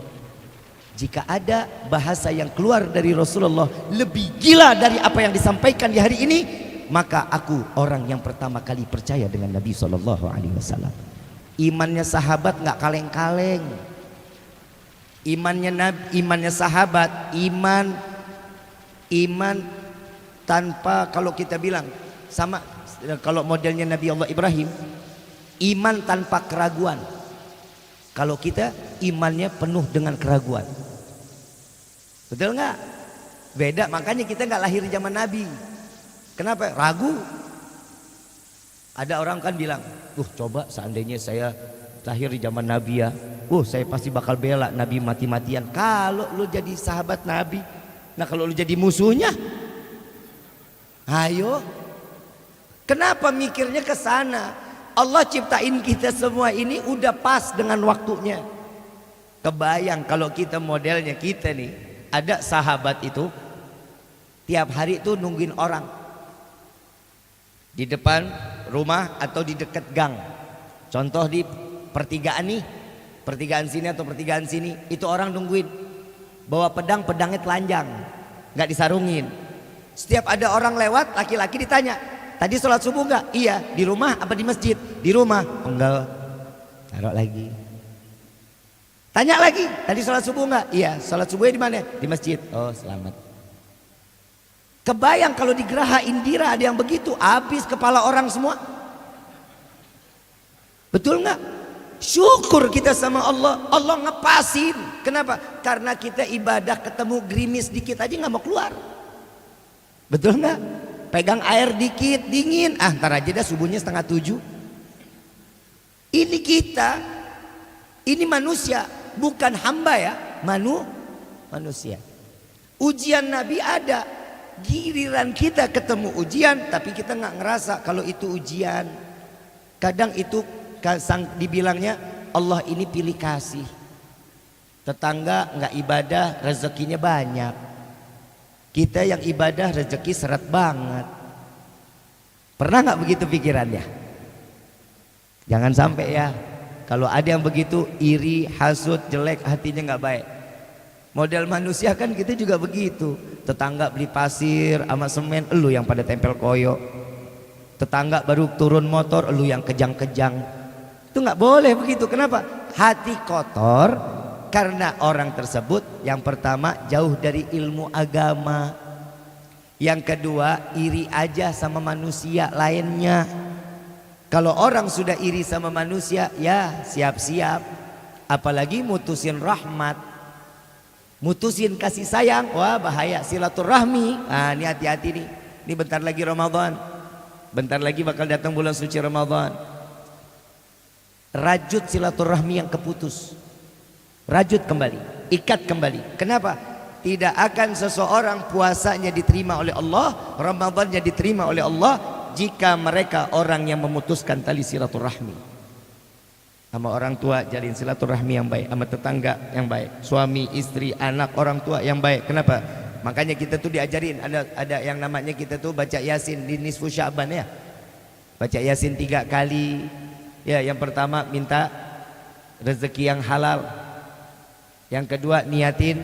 jika ada bahasa yang keluar dari Rasulullah lebih gila dari apa yang disampaikan di hari ini, maka aku orang yang pertama kali percaya dengan Nabi SAW. Imannya sahabat gak kaleng-kaleng. Imannya sahabat, iman tanpa, kalau kita bilang sama, kalau modelnya Nabi Allah Ibrahim, iman tanpa keraguan. Kalau kita imannya penuh dengan keraguan. Betul nggak? Beda, makanya kita nggak lahir zaman Nabi. Kenapa? Ragu. Ada orang kan bilang, coba seandainya saya lahir di zaman Nabi ya, saya pasti bakal bela Nabi mati-matian. Kalau lu jadi sahabat Nabi, nah kalau lu jadi musuhnya, ayo. Kenapa mikirnya ke sana? Allah ciptain kita semua ini udah pas dengan waktunya. Kebayang kalau kita modelnya kita nih, ada sahabat itu Tiap hari itu nungguin orang di depan rumah atau di dekat gang. Contoh di pertigaan nih, pertigaan sini atau pertigaan sini, itu orang nungguin. Bawa pedang, pedangnya telanjang, nggak disarungin. Setiap ada orang lewat, laki-laki ditanya, tadi sholat subuh nggak? Iya. Di rumah apa di masjid? Di rumah. Enggak. Taruh lagi. Tanya lagi, tadi sholat subuh nggak? Iya. Sholat subuhnya di mana? Di masjid. Oh, selamat. Kebayang kalau di Geraha Indira ada yang begitu, habis kepala orang semua. Betul nggak? Syukur kita sama Allah, Allah ngepasin. Kenapa? Karena kita ibadah ketemu gerimis dikit aja nggak mau keluar. Betul nggak? Pegang air dikit dingin, ntar aja dah subuhnya 6:30. Ini kita, ini manusia, bukan hamba ya, manusia. Ujian Nabi ada. Giliran kita ketemu ujian, tapi kita nggak ngerasa kalau itu ujian. Kadang itu dibilangnya Allah ini pilih kasih. Tetangga nggak ibadah, rezekinya banyak. Kita yang ibadah rezeki seret banget. Pernah nggak begitu pikirannya? Jangan sampai ya. Kalau ada yang begitu iri, hasut, jelek, hatinya nggak baik. Model manusia kan kita juga begitu. Tetangga beli pasir sama semen, elu yang pada tempel koyo. Tetangga baru turun motor, elu yang kejang-kejang. Itu nggak boleh begitu. Kenapa? Hati kotor karena orang tersebut yang pertama jauh dari ilmu agama. Yang kedua iri aja sama manusia lainnya. Kalau orang sudah iri sama manusia, ya siap-siap. Apalagi mutusin rahmat. Mutusin kasih sayang, wah bahaya. Silaturahmi, ini hati-hati nih. Ini bentar lagi Ramadan, bentar lagi bakal datang bulan suci Ramadan. Rajut silaturahmi yang keputus, rajut kembali, ikat kembali. Kenapa? Tidak akan seseorang puasanya diterima oleh Allah, Ramadannya diterima oleh Allah jika mereka orang yang memutuskan tali silaturahmi. Sama orang tua jalin silaturahmi yang baik, sama tetangga yang baik, suami, istri, anak, orang tua yang baik. Kenapa? Makanya kita tuh diajarin ada yang namanya kita tuh baca Yasin di nisfu Sya'ban ya. Baca Yasin 3 kali. Ya, yang pertama minta rezeki yang halal. Yang kedua niatin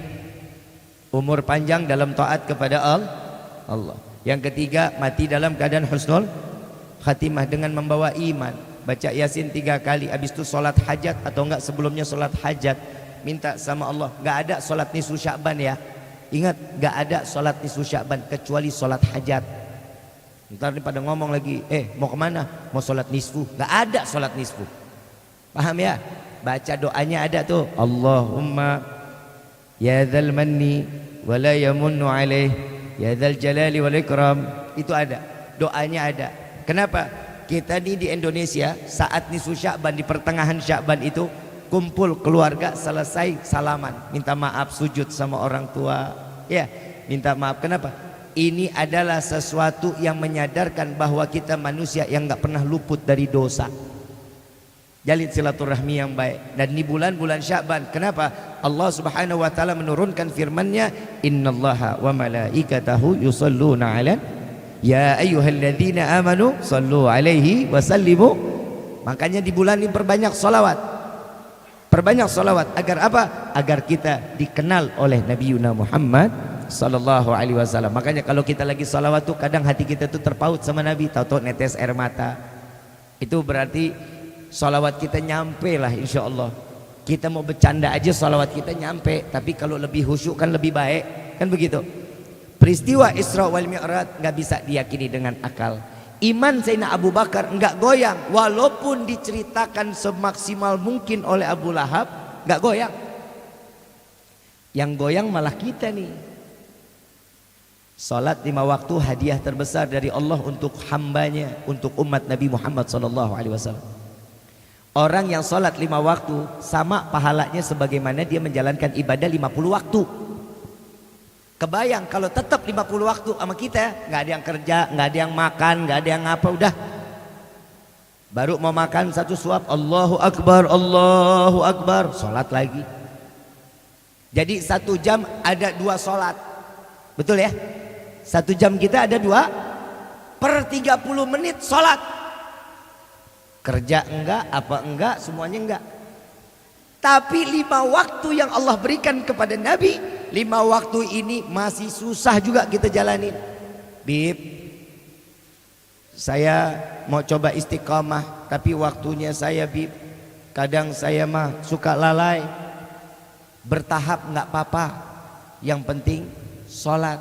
umur panjang dalam taat kepada Allah. Yang ketiga mati dalam keadaan husnul khatimah dengan membawa iman. Baca Yasin 3 kali, habis itu sholat hajat atau enggak sebelumnya sholat hajat, minta sama Allah. Enggak ada sholat nisfu Sya'ban ya. Ingat, enggak ada sholat nisfu Sya'ban kecuali sholat hajat. Ntar pada ngomong lagi, mau kemana? Mau sholat nisfu. Enggak ada sholat nisfu. Paham ya? Baca doanya ada tuh. Allahumma ya dzal manni wa la yamunnu alaih ya dzal jalali wal ikram. Itu ada, doanya ada. Kenapa? Kita nih di Indonesia saat nisfu Sya'ban, di pertengahan Sya'ban itu kumpul keluarga, selesai salaman, minta maaf, sujud sama orang tua, ya minta maaf. Kenapa? Ini adalah sesuatu yang menyadarkan bahwa kita manusia yang nggak pernah luput dari dosa. Jalin silaturahmi yang baik. Dan di bulan-bulan Sya'ban, kenapa? Allah Subhanahu wa taala menurunkan firman-Nya, innallaha wa malaikatahu yusholluna 'alan ya ayyuhalladzina amanu sallu alaihi wasallimu. Makanya di bulan ini perbanyak salawat. Perbanyak salawat agar apa? Agar kita dikenal oleh Nabi Muhammad sallallahu alaihi wasallam. Makanya kalau kita lagi salawat tuh kadang hati kita tuh terpaut sama Nabi, tahu-tahu netes air mata. Itu berarti salawat kita nyampe lah insyaallah. Kita mau bercanda aja salawat kita nyampe, tapi kalau lebih khusyuk kan lebih baik. Kan begitu. Peristiwa Isra wal Mi'raj nggak bisa diyakini dengan akal. Iman Sayyidina Abu Bakar nggak goyang, walaupun diceritakan semaksimal mungkin oleh Abu Lahab, nggak goyang. Yang goyang malah kita nih. Salat 5 waktu hadiah terbesar dari Allah untuk hambanya, untuk umat Nabi Muhammad SAW. Orang yang salat 5 waktu sama pahalanya sebagaimana dia menjalankan ibadah 50 waktu. Kebayang kalau tetap 50 waktu sama kita, nggak ada yang kerja, nggak ada yang makan, nggak ada yang apa, udah baru mau makan 1 suap, Allahu Akbar, sholat lagi. Jadi 1 jam ada 2 sholat, betul ya? 1 jam kita ada 2 per 30 menit sholat. Kerja enggak, apa enggak, semuanya enggak. Tapi 5 waktu yang Allah berikan kepada Nabi, 5 waktu ini masih susah juga kita jalanin. Bib, saya mau coba istiqamah, tapi waktunya saya Bib, kadang saya mah suka lalai. Bertahap enggak apa-apa, yang penting sholat.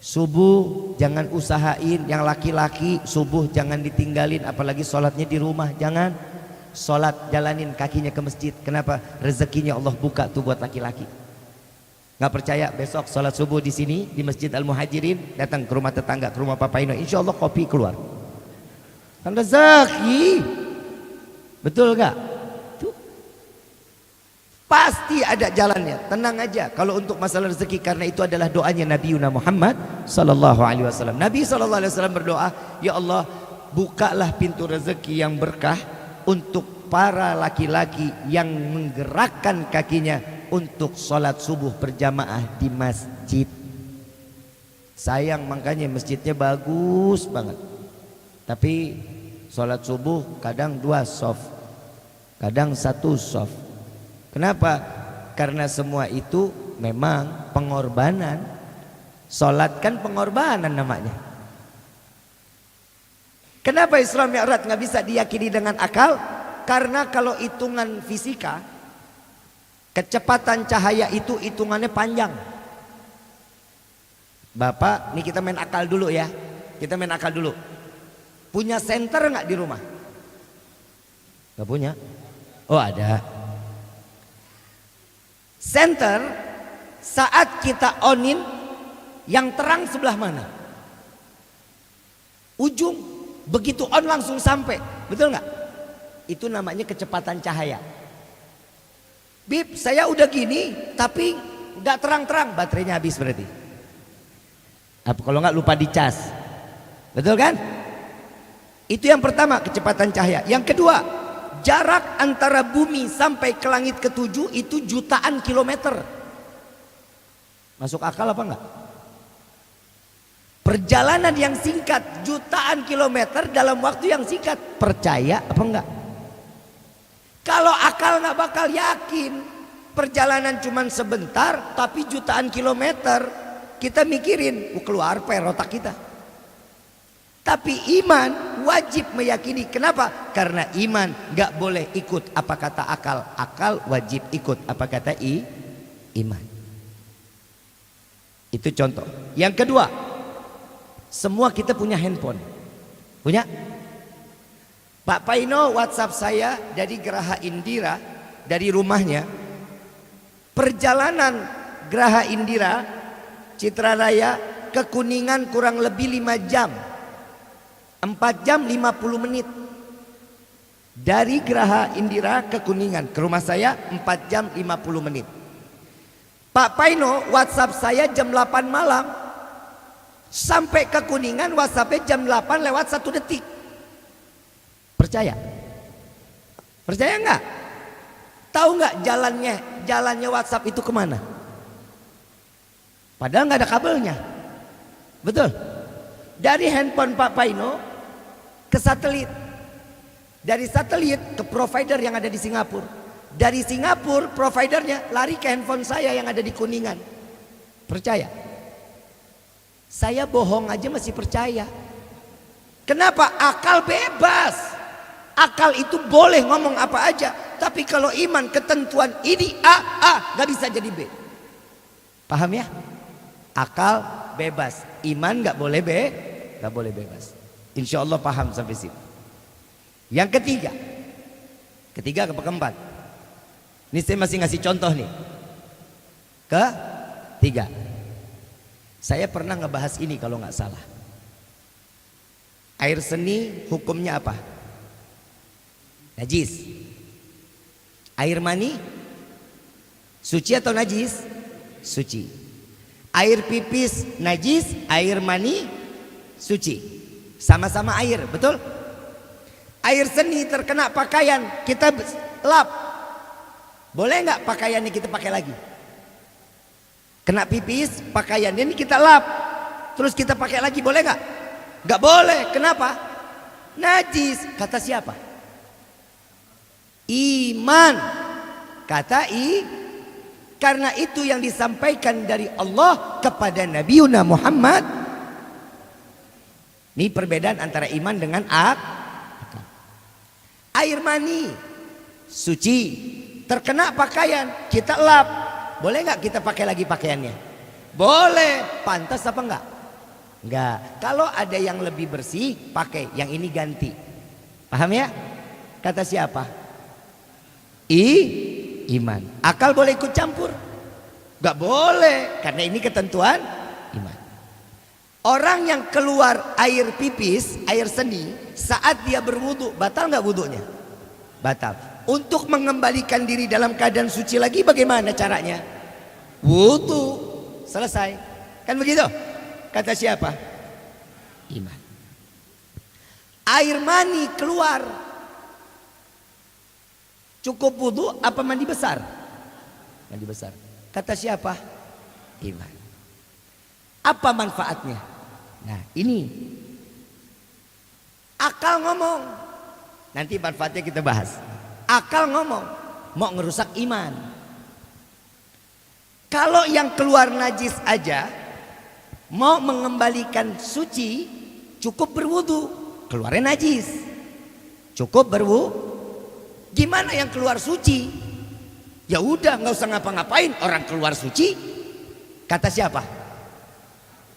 Subuh jangan usahain, yang laki-laki subuh jangan ditinggalin, apalagi sholatnya di rumah, jangan. Sholat jalanin kakinya ke masjid. Kenapa? Rezekinya Allah buka tuh buat laki-laki. Nggak percaya? Besok sholat subuh di sini di Masjid Al Muhajirin, datang ke rumah tetangga, ke rumah Papa Ino, insya Allah kopi keluar. Kan rezeki, betul nggak? Tuh. Pasti ada jalannya. Tenang aja. Kalau untuk masalah rezeki, karena itu adalah doanya Nabi Muhammad Sallallahu Alaihi Wasallam. Nabi Sallallahu Alaihi Wasallam berdoa, ya Allah, bukalah pintu rezeki yang berkah untuk para laki-laki yang menggerakkan kakinya untuk sholat subuh berjamaah di masjid. Sayang makanya masjidnya bagus banget, tapi sholat subuh kadang 2 shaf, kadang 1 shaf. Kenapa? Karena semua itu memang pengorbanan. Sholat kan pengorbanan namanya. Kenapa Isra Mi'raj nggak bisa diyakini dengan akal? Karena kalau hitungan fisika, kecepatan cahaya itu hitungannya panjang. Bapak, nih kita main akal dulu ya. Kita main akal dulu. Punya senter nggak di rumah? Nggak punya? Oh ada. Senter saat kita onin, yang terang sebelah mana? Ujung. Begitu on langsung sampai, betul nggak? Itu namanya kecepatan cahaya. Bib, saya udah gini, tapi nggak terang-terang, baterainya habis berarti. Apa kalau nggak lupa dicas, betul kan? Itu yang pertama, kecepatan cahaya. Yang kedua, jarak antara bumi sampai ke langit ke-7 itu jutaan kilometer. Masuk akal apa enggak? Perjalanan yang singkat, jutaan kilometer dalam waktu yang singkat. Percaya apa enggak? Kalau akal nggak bakal yakin. Perjalanan cuman sebentar tapi jutaan kilometer. Kita mikirin, keluar per otak kita. Tapi iman wajib meyakini. Kenapa? Karena iman nggak boleh ikut apa kata akal. Akal wajib ikut apa kata iman. Itu contoh. Yang kedua, semua kita punya handphone. Punya? Pak Paino WhatsApp saya dari Geraha Indira, dari rumahnya. Perjalanan Geraha Indira Citra Raya ke Kuningan kurang lebih 5 jam. 4 jam 50 menit. Dari Geraha Indira ke Kuningan, ke rumah saya 4 jam 50 menit. Pak Paino WhatsApp saya jam 8 malam. Sampai ke Kuningan WhatsAppnya jam 8 lewat 1 detik. Percaya? Percaya enggak? Tahu enggak jalannya WhatsApp itu kemana? Padahal enggak ada kabelnya. Betul? Dari handphone Pak Paino ke satelit. Dari satelit ke provider yang ada di Singapura. Dari Singapura providernya lari ke handphone saya yang ada di Kuningan. Percaya? Saya bohong aja masih percaya. Kenapa? Akal bebas. Akal itu boleh ngomong apa aja. Tapi kalau iman ketentuan ini A, gak bisa jadi B. Paham ya? Akal bebas. Iman gak boleh B, gak boleh bebas. Insya Allah paham sampai sini. Yang ketiga keempat. Ini saya masih ngasih contoh nih. Ketiga. Saya pernah ngebahas ini kalau nggak salah. Air seni hukumnya apa? Najis. Air mani suci atau najis? Suci. Air pipis najis, air mani suci. Sama-sama air, betul? Air seni terkena pakaian, kita lap. Boleh nggak pakaian ini kita pakai lagi? Kena pipis, pakaiannya ini kita lap. terus kita pakai lagi, boleh nggak? Nggak boleh. Kenapa? Najis. Kata siapa? Iman. Kata karena itu yang disampaikan dari Allah kepada Nabi Muhammad. Ini perbedaan antara iman dengan akal. Air mani suci, terkena pakaian, kita lap, boleh nggak kita pakai lagi pakaiannya? Boleh. Pantas apa enggak? Enggak. Kalau ada yang lebih bersih, pakai, yang ini ganti. Paham ya? Kata siapa? Iman. Akal boleh ikut campur? Enggak boleh, karena ini ketentuan iman. Orang yang keluar air pipis, air seni, saat dia berwudu, batal nggak wudunya? Batal. Untuk mengembalikan diri dalam keadaan suci lagi bagaimana caranya? Wudu. Selesai. Kan begitu? Kata siapa? Iman. Air mani keluar, cukup wudu apa mandi besar? Mandi besar. Kata siapa? Iman. Apa manfaatnya? Nah ini akal ngomong, nanti manfaatnya kita bahas. Akal ngomong mau ngerusak iman. Kalau yang keluar najis aja mau mengembalikan suci, cukup berwudu, keluarnya najis, cukup berwudu. Gimana yang keluar suci? Ya udah nggak usah ngapa-ngapain, orang keluar suci. Kata siapa?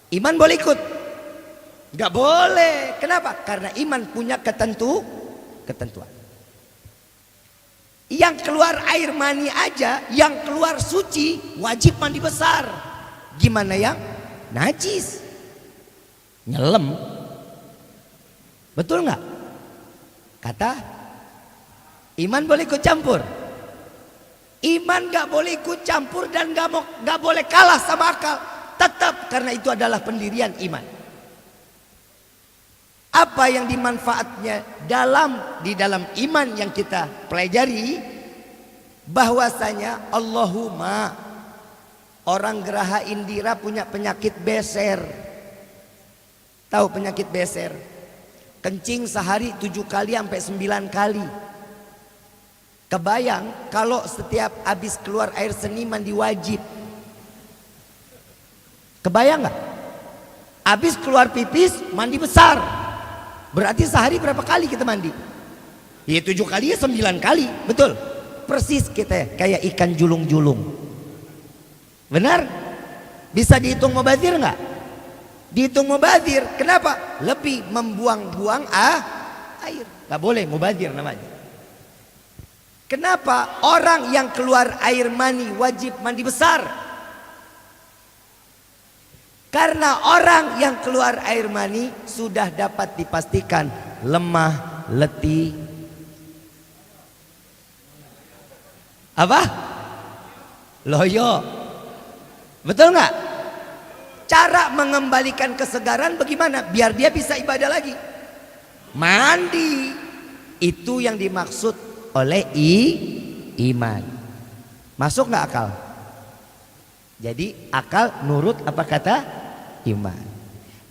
Iman boleh ikut? Nggak boleh. Kenapa? Karena iman punya ketentuan. Yang keluar air mani aja, yang keluar suci wajib mandi besar. Gimana yang najis? Nyelam. Betul nggak? Kata iman boleh ikut campur. Iman nggak boleh ikut campur dan nggak boleh kalah sama akal. Tetap, karena itu adalah pendirian iman. Apa yang dimanfaatnya di dalam iman yang kita pelajari, bahwasanya Allahumma, orang Geraha Indira punya penyakit beser. Tahu penyakit beser? Kencing sehari 7 kali sampai 9 kali. Kebayang kalau setiap habis keluar air seni mandi wajib. Kebayang nggak? Habis keluar pipis mandi besar. Berarti sehari berapa kali kita mandi? Ya 7 kali ya 9 kali. Betul. Persis kita kayak ikan julung-julung. Benar? Bisa dihitung mubazir nggak? Dihitung mubazir. Kenapa? Lebih membuang-buang air. Nggak boleh mubazir namanya. Kenapa orang yang keluar air mani wajib mandi besar? Karena orang yang keluar air mani sudah dapat dipastikan lemah, letih. Apa? Loyo. Betul nggak? Cara mengembalikan kesegaran bagaimana? Biar dia bisa ibadah lagi. Mandi. Itu yang dimaksud oleh iman. Masuk nggak akal? Jadi akal nurut apa kata iman.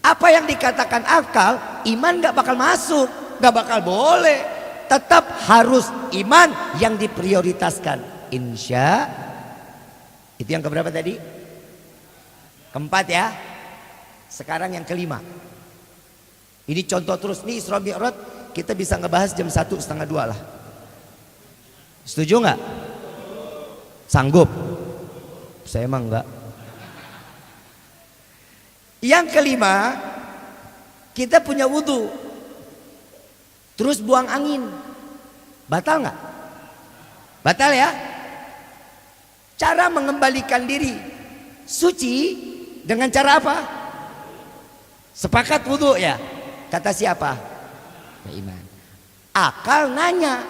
Apa yang dikatakan akal, iman gak bakal masuk, gak bakal boleh. Tetap harus iman yang diprioritaskan. Insya. Itu yang keberapa tadi? Keempat ya. Sekarang yang kelima. Ini contoh terus nih Isra Mi'raj, kita bisa ngebahas jam 1:30 lah. Setuju nggak? Sanggup? Saya emang enggak. Yang kelima, kita punya wudhu, terus buang angin, batal nggak? Batal ya. Cara mengembalikan diri suci dengan cara apa? Sepakat wudhu ya. Kata siapa? Ya, iman. Akal nanya.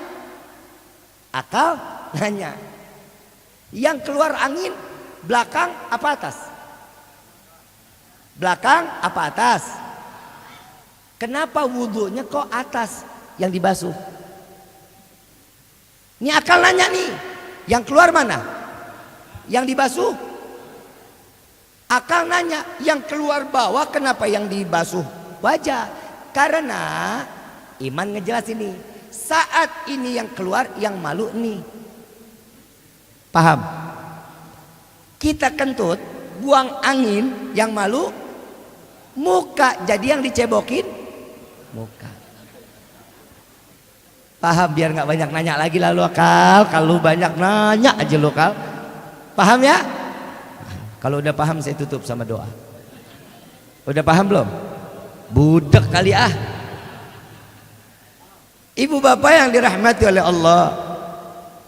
Akal nanya. Yang keluar angin belakang apa atas? Belakang apa atas? Kenapa wudhunya kok atas yang dibasuh? Ini akal nanya nih. Yang keluar mana? Yang dibasuh? Akal nanya, yang keluar bawah kenapa yang dibasuh wajah? Karena iman ngejelasin nih, saat ini yang keluar yang malu nih. Paham? Kita kentut, buang angin, yang malu muka, jadi yang dicebokin muka. Paham? Biar nggak banyak nanya lagi lalu Kal. Kalau banyak nanya aja lo Kal. Paham ya? Kalau udah paham saya tutup sama doa. Udah paham belum? Budak kali ah. Ibu bapak yang dirahmati oleh Allah,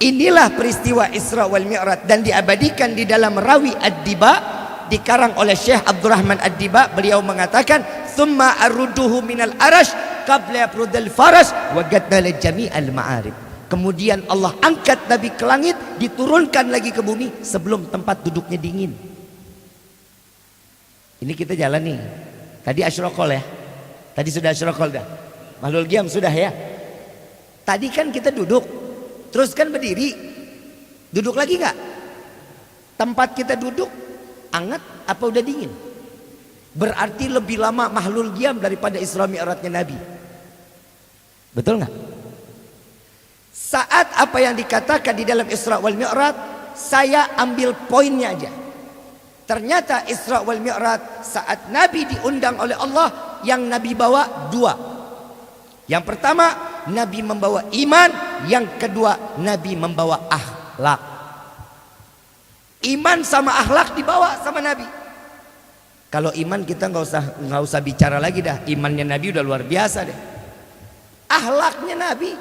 inilah peristiwa Isra wal Mi'raj dan diabadikan di dalam Rawi Ad-Diba, dikarang oleh Syekh Abdurrahman Ad-Diba. Beliau mengatakan, "Tsumma arudduhu minal arash qabla yafrudal farash wa gaddala jami'al ma'arib." Kemudian Allah angkat Nabi ke langit, diturunkan lagi ke bumi sebelum tempat duduknya dingin. Ini kita jalan nih. Tadi asyraqol ya. Tadi sudah asyraqol dah. Mahlul qiyam sudah ya. Tadi kan kita duduk, terus kan berdiri. Duduk lagi nggak? Tempat kita duduk anget apa udah dingin? Berarti lebih lama mahlul qiyam daripada Isra Mi'rajnya Nabi. Betul nggak? Saat apa yang dikatakan di dalam Isra wal Mi'raj, saya ambil poinnya aja. Ternyata Isra wal Mi'raj saat Nabi diundang oleh Allah, yang Nabi bawa dua. Yang pertama, Nabi membawa iman. Yang kedua, Nabi membawa akhlak. Iman sama akhlak dibawa sama Nabi. Kalau iman kita nggak usah bicara lagi dah. Imannya Nabi udah luar biasa deh. Akhlaknya Nabi.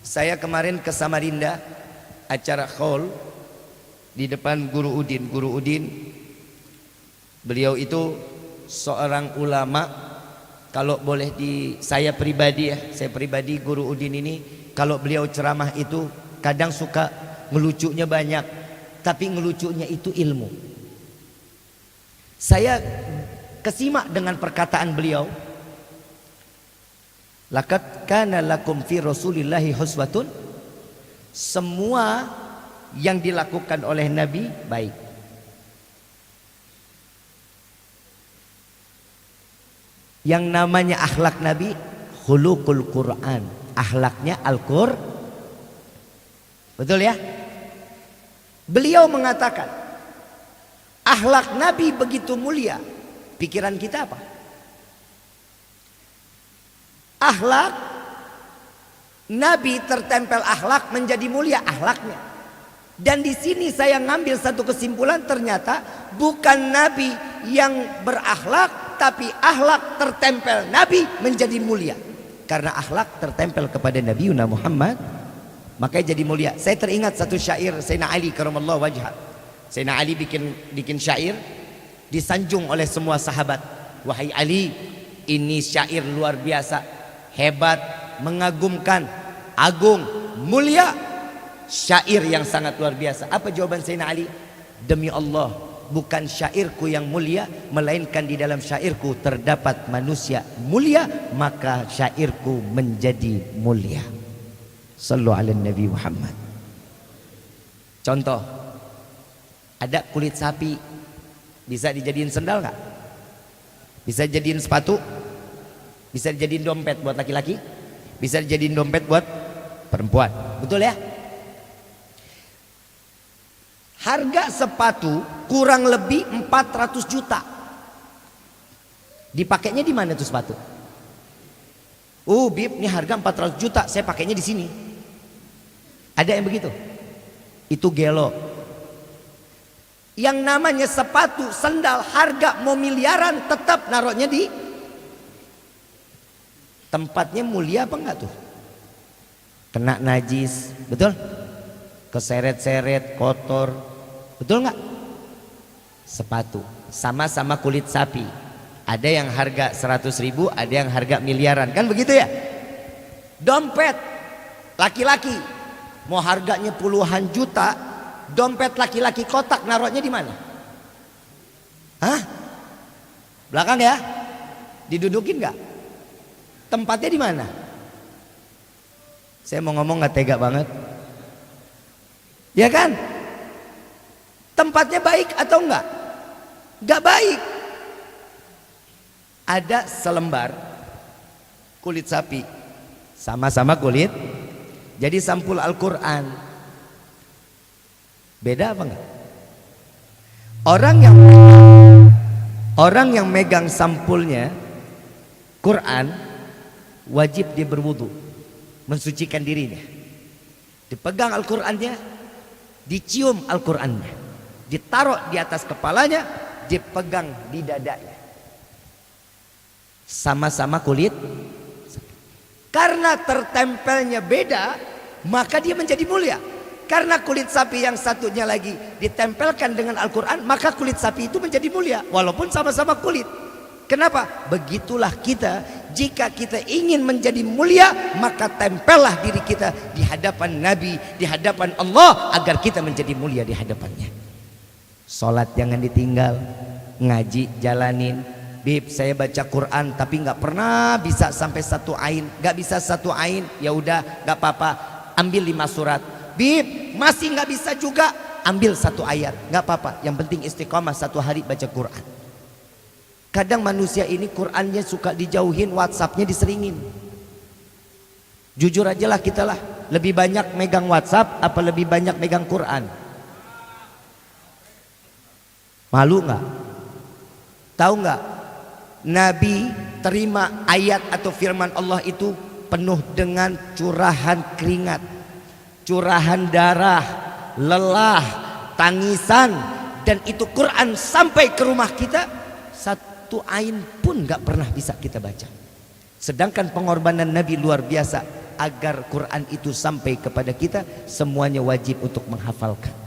Saya kemarin ke Samarinda, acara khaul di depan Guru Udin. Guru Udin, beliau itu seorang ulama. Kalau boleh saya pribadi ya, saya pribadi Guru Udin ini, kalau beliau ceramah itu kadang suka ngelucunya banyak, tapi ngelucunya itu ilmu. Saya kesimak dengan perkataan beliau, laqad kana lakum fi Rasulillahi huswatun. Semua yang dilakukan oleh Nabi baik. Yang namanya akhlak Nabi khuluqul Quran. Akhlaknya Al-Qur'an. Betul ya? Beliau mengatakan akhlak Nabi begitu mulia. Pikiran kita apa? Akhlak Nabi tertempel akhlak menjadi mulia akhlaknya. Dan di sini saya ngambil satu kesimpulan, ternyata bukan Nabi yang berakhlak, tapi akhlak tertempel Nabi menjadi mulia. Karena akhlak tertempel kepada Nabi Muhammad, makanya jadi mulia. Saya teringat satu syair Sayyidina Ali karamallahu wajhah. Sayyidina Ali bikin syair, disanjung oleh semua sahabat. Wahai Ali, ini syair luar biasa, hebat, mengagumkan, agung, mulia. Syair yang sangat luar biasa. Apa jawaban Sayyidina Ali? Demi Allah, bukan syairku yang mulia, melainkan di dalam syairku terdapat manusia mulia, maka syairku menjadi mulia. Sallu ala Nabi Muhammad. Contoh, ada kulit sapi, bisa dijadiin sendal nggak? Bisa dijadiin sepatu? Bisa dijadiin dompet buat laki-laki? Bisa dijadiin dompet buat perempuan? Betul ya? Harga sepatu kurang lebih 400 juta. Dipakainya di mana tuh sepatu? Bib, ini harga 400 juta, saya pakainya di sini. Ada yang begitu? Itu gelo. Yang namanya sepatu, sendal, harga mau miliaran, tetap naruhnya di tempatnya mulia apa enggak tuh? Kena najis, betul? Keseret-seret, kotor. Betul nggak? Sepatu sama-sama kulit sapi, ada yang harga 100.000, ada yang harga miliaran, kan begitu ya? Dompet laki-laki mau harganya puluhan juta, dompet laki-laki kotak naruhnya di mana? Hah? Belakang ya? Didudukin nggak? Tempatnya di mana? Saya mau ngomong nggak tega banget, ya kan? Tempatnya baik atau enggak? Gak baik. Ada selembar kulit sapi, sama-sama kulit, jadi sampul Al-Quran. Beda apa enggak? Orang yang megang sampulnya Quran wajib dia berwudu, mensucikan dirinya. Dipegang Al-Qurannya, dicium Al-Qurannya, ditaruh di atas kepalanya, dipegang di dadanya. Sama-sama kulit. Karena tertempelnya beda, maka dia menjadi mulia. Karena kulit sapi yang satunya lagi ditempelkan dengan Al-Quran, maka kulit sapi itu menjadi mulia walaupun sama-sama kulit. Kenapa? Begitulah kita, jika kita ingin menjadi mulia, maka tempellah diri kita di hadapan Nabi, di hadapan Allah, agar kita menjadi mulia di hadapannya. Sholat jangan ditinggal, ngaji jalanin. Bib, saya baca Quran tapi nggak pernah bisa sampai satu ain, nggak bisa satu ain, ya udah nggak apa-apa, ambil 5 surat. Bib, masih nggak bisa juga, ambil 1 ayat, nggak apa-apa, yang penting istiqomah 1 hari baca Quran. Kadang manusia ini Qurannya suka dijauhin, WhatsAppnya diseringin. Jujur aja lah, kita lah lebih banyak megang WhatsApp apa lebih banyak megang Quran? Malu nggak? Tahu nggak? Nabi terima ayat atau firman Allah itu penuh dengan curahan keringat, curahan darah, lelah, tangisan, dan itu Quran sampai ke rumah kita, 1 ain pun gak pernah bisa kita baca. Sedangkan pengorbanan Nabi luar biasa agar Quran itu sampai kepada kita, semuanya wajib untuk menghafalkan.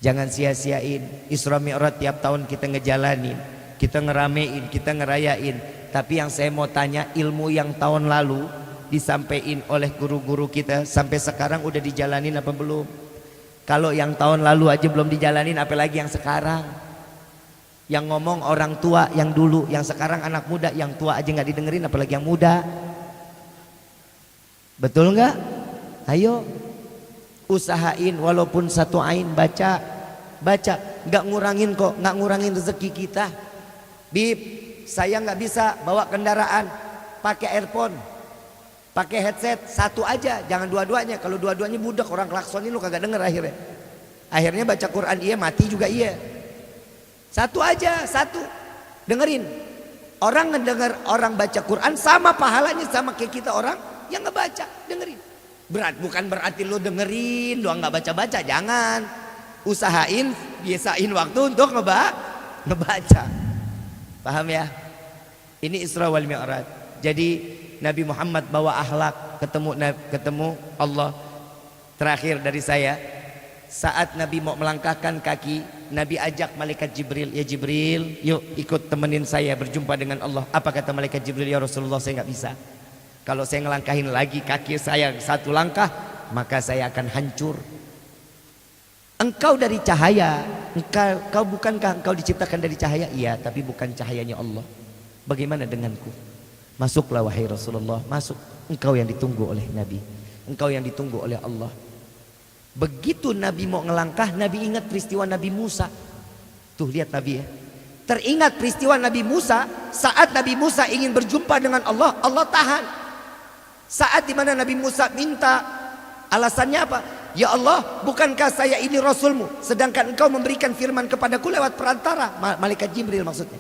Jangan sia-siain Isra Mi'raj, tiap tahun kita ngejalanin, kita ngeramein, kita ngerayain. Tapi yang saya mau tanya, ilmu yang tahun lalu disampaikan oleh guru-guru kita sampai sekarang udah dijalanin apa belum? Kalau yang tahun lalu aja belum dijalanin, apalagi yang sekarang. Yang ngomong orang tua yang dulu, yang sekarang anak muda, yang tua aja nggak didengerin, apalagi yang muda. Betul nggak? Ayo usahain walaupun 1 ain baca, nggak ngurangin kok, nggak ngurangin rezeki kita. Bib, saya nggak bisa bawa kendaraan pakai earphone, pakai headset, 1 aja, jangan dua-duanya. Kalau dua-duanya budak, orang klaksonin lu kagak denger akhirnya. Akhirnya baca Quran iya, mati juga iya. 1 aja, 1 dengerin. Orang ngedenger orang baca Quran sama pahalanya sama kayak kita orang yang ngebaca, dengerin. Bukan berarti lu dengerin doang nggak baca-baca, jangan. Usahain, biasain waktu untuk ngebaca. Paham ya? Ini Isra wal Mi'raj. Jadi Nabi Muhammad bawa akhlak, ketemu Allah. Terakhir dari saya, saat Nabi mau melangkahkan kaki, Nabi ajak malaikat Jibril, ya Jibril, yuk ikut temenin saya berjumpa dengan Allah. Apa kata malaikat Jibril? Ya Rasulullah, saya nggak bisa. Kalau saya ngelangkahin lagi kaki saya 1 langkah, maka saya akan hancur. Engkau dari cahaya, engkau bukankah engkau diciptakan dari cahaya? Iya, tapi bukan cahayanya Allah. Bagaimana denganku? Masuklah wahai Rasulullah, masuk. Engkau yang ditunggu oleh Nabi, engkau yang ditunggu oleh Allah. Begitu Nabi mau ngelangkah, Nabi ingat peristiwa Nabi Musa. Tuh lihat Nabi ya, teringat peristiwa Nabi Musa. Saat Nabi Musa ingin berjumpa dengan Allah, Allah tahan. Saat dimana Nabi Musa minta, alasannya apa? Ya Allah, bukankah saya ini Rasulmu, sedangkan engkau memberikan firman kepadaku lewat perantara malaikat Jibril maksudnya.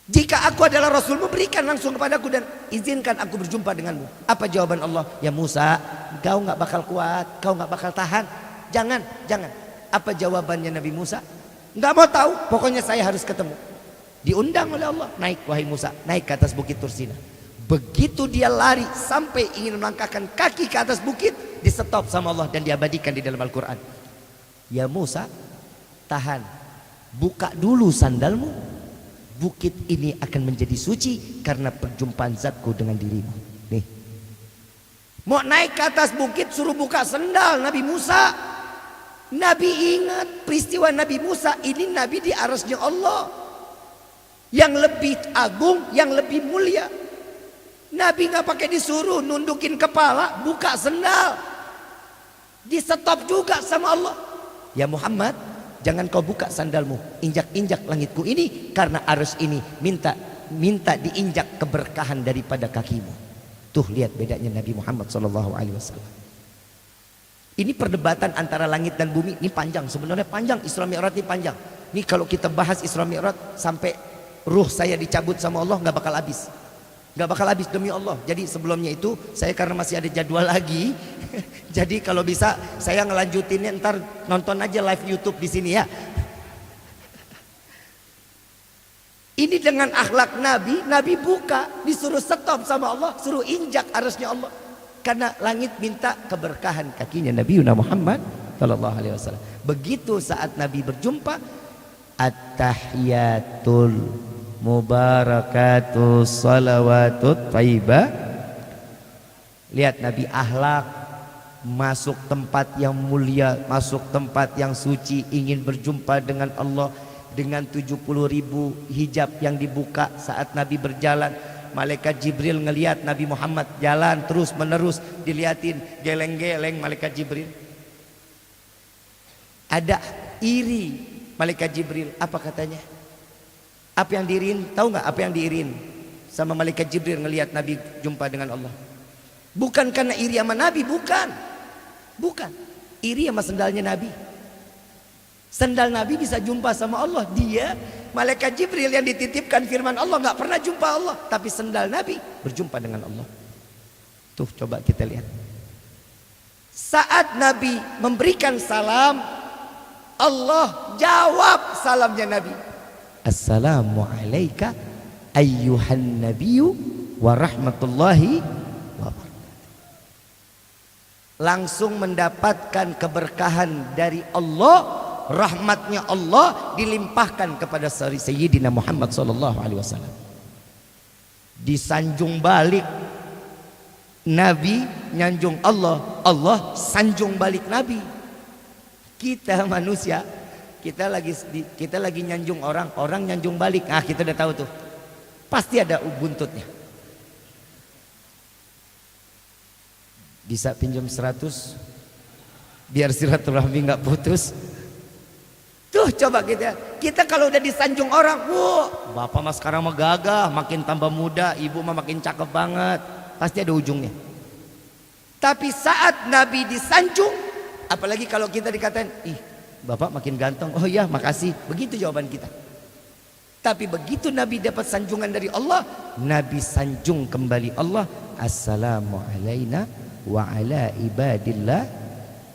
Jika aku adalah Rasulmu, berikan langsung kepadaku dan izinkan aku berjumpa denganmu. Apa jawaban Allah? Ya Musa, kau nggak bakal kuat, kau nggak bakal tahan. Jangan. Apa jawabannya Nabi Musa? Nggak mau tahu, pokoknya saya harus ketemu. Diundang oleh Allah, naik wahai Musa, naik ke atas bukit Tursina. Begitu dia lari sampai ingin melangkahkan kaki ke atas bukit, di stop sama Allah dan diabadikan di dalam Al-Quran. Ya Musa, tahan, buka dulu sandalmu, bukit ini akan menjadi suci karena perjumpaan zatku dengan dirimu. Nih, mau naik ke atas bukit suruh buka sandal Nabi Musa. Nabi ingat peristiwa Nabi Musa, ini Nabi di arasnya Allah yang lebih agung, yang lebih mulia. Nabi nggak pakai disuruh nundukin kepala, buka sendal, di stop juga sama Allah. Ya Muhammad, Jangan kau buka sandalmu, injak-injak langitku ini, karena arus ini minta diinjak keberkahan daripada kakimu. Tuh lihat bedanya Nabi Muhammad SAW. Ini perdebatan antara langit dan bumi ini panjang, sebenarnya panjang. Isra Mi'raj ini panjang. Ini kalau kita bahas Isra Mi'raj sampai ruh saya dicabut sama Allah nggak bakal habis. Nggak bakal habis demi Allah. Jadi sebelumnya itu saya karena masih ada jadwal lagi, jadi kalau bisa saya ngelanjutinnya, ntar nonton aja live YouTube di sini ya. Ini dengan akhlak Nabi, Nabi buka, disuruh stop sama Allah, suruh injak arusnya Allah. Karena langit minta keberkahan kakinya Nabi Muhammad sallallahu alaihi wasallam. Begitu saat Nabi berjumpa, at-tahiyatul mubarakatuh salawatut thayyibah. Lihat Nabi akhlak, masuk tempat yang mulia, masuk tempat yang suci, ingin berjumpa dengan Allah. Dengan 70.000 hijab yang dibuka saat Nabi berjalan, malaikat Jibril ngelihat Nabi Muhammad jalan terus menerus, dilihatin geleng-geleng malaikat Jibril. Ada iri malaikat Jibril, apa katanya? Apa yang diirin? Tahu nggak apa yang diirin sama malaikat Jibril ngelihat Nabi jumpa dengan Allah? Bukan karena iri sama Nabi, bukan. Iri sama sendalnya Nabi. Sendal Nabi bisa jumpa sama Allah. Dia malaikat Jibril yang dititipkan firman Allah nggak pernah jumpa Allah, tapi sendal Nabi berjumpa dengan Allah. Tuh coba kita lihat. Saat Nabi memberikan salam, Allah jawab salamnya Nabi. Assalamu alayka ayyuhan nabiyyu wa rahmatullahi wa barakatuh. Langsung mendapatkan keberkahan dari Allah, rahmatnya Allah dilimpahkan kepada Sayyidina Muhammad sallallahu alaihi wasallam. Disanjung balik Nabi, nyanjung Allah, Allah sanjung balik Nabi. Kita manusia, kita lagi nyanjung orang, orang nyanjung balik. Ah, kita udah tahu tuh. Pasti ada buntutnya. Bisa pinjam 100 biar silaturahmi nggak putus. Tuh coba kita kalau udah disanjung orang, bapak mas sekarang mah gagah, makin tambah muda, ibu mah makin cakep banget, pasti ada ujungnya. Tapi saat Nabi disanjung, apalagi kalau kita dikatain, ih bapak makin ganteng, oh iya makasih, begitu jawaban kita. Tapi begitu Nabi dapat sanjungan dari Allah, Nabi sanjung kembali Allah, assalamu alaina wa ala ibadillah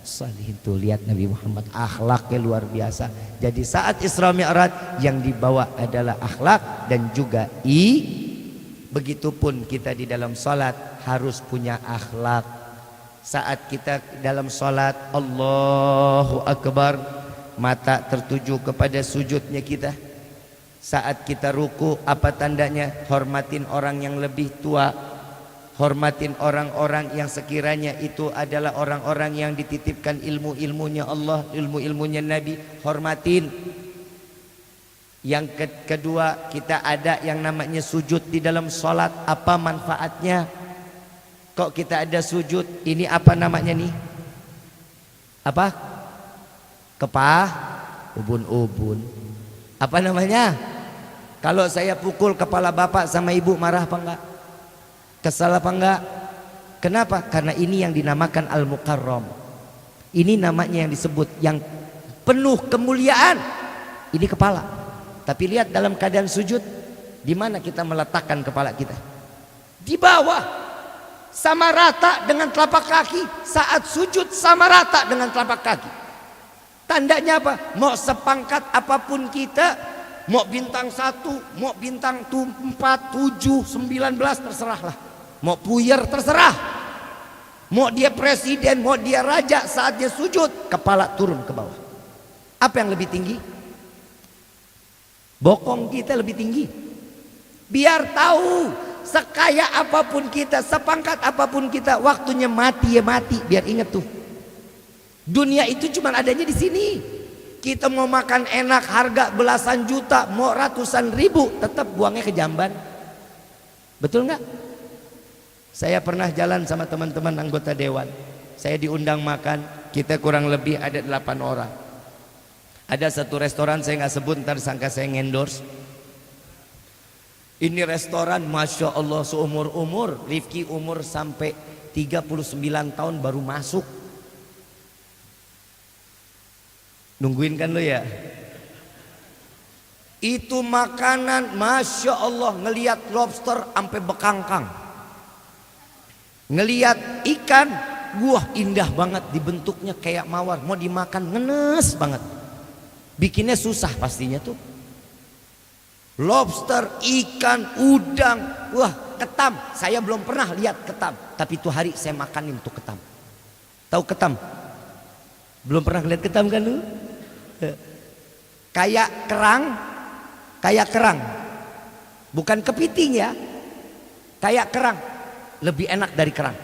salihin. Tuh lihat Nabi Muhammad akhlaknya luar biasa. Jadi saat Isra Mi'raj yang dibawa adalah akhlak dan juga begitupun kita di dalam salat harus punya akhlak. Saat kita dalam salat Allahu Akbar, mata tertuju kepada sujudnya kita. Saat kita ruku, apa tandanya? Hormatin orang yang lebih tua, hormatin orang-orang yang sekiranya itu adalah orang-orang yang dititipkan ilmu-ilmunya Allah, ilmu-ilmunya Nabi, hormatin. Yang kedua, kita ada yang namanya sujud di dalam sholat. Apa manfaatnya? Kok kita ada sujud? Ini apa namanya nih? Apa? Kepah? Ubun-ubun. Apa namanya? Kalau saya pukul kepala bapak sama ibu, marah apa enggak? Kesal apa enggak? Kenapa? Karena ini yang dinamakan al-mukarram. Ini namanya yang disebut yang penuh kemuliaan. Ini kepala. Tapi lihat dalam keadaan sujud, di mana kita meletakkan kepala kita? Di bawah, sama rata dengan telapak kaki. Saat sujud sama rata dengan telapak kaki. Tandanya apa? Mau sepangkat apapun kita, mau bintang 1, mau bintang 4, 7, 19, terserahlah. Mau puyer terserah. Mau dia presiden, mau dia raja, saat dia sujud kepala turun ke bawah. Apa yang lebih tinggi? Bokong kita lebih tinggi. Biar tahu, sekaya apapun kita, sepangkat apapun kita, waktunya mati ya mati. Biar ingat tuh, dunia itu cuma adanya di sini. Kita mau makan enak, harga belasan juta, mau ratusan ribu, tetap buangnya ke jamban. Betul nggak? Saya pernah jalan sama teman-teman anggota dewan. Saya diundang makan, kita kurang lebih ada 8 orang. Ada satu restoran, saya nggak sebut, ntar sangka saya ngendorse. Ini restoran Masya Allah seumur-umur, Rifki umur sampai 39 tahun baru masuk. Nungguin kan lo ya? Itu makanan Masya Allah, ngelihat lobster sampai bekangkang, ngelihat ikan, wah indah banget dibentuknya kayak mawar, mau dimakan ngenes banget. Bikinnya susah pastinya tuh. Lobster, ikan, udang, wah ketam. Saya belum pernah lihat ketam, tapi itu hari saya makanin tuh ketam. Tahu ketam? Belum pernah lihat ketam kan lu? Kayak kerang, bukan kepiting ya, kayak kerang, lebih enak dari kerang.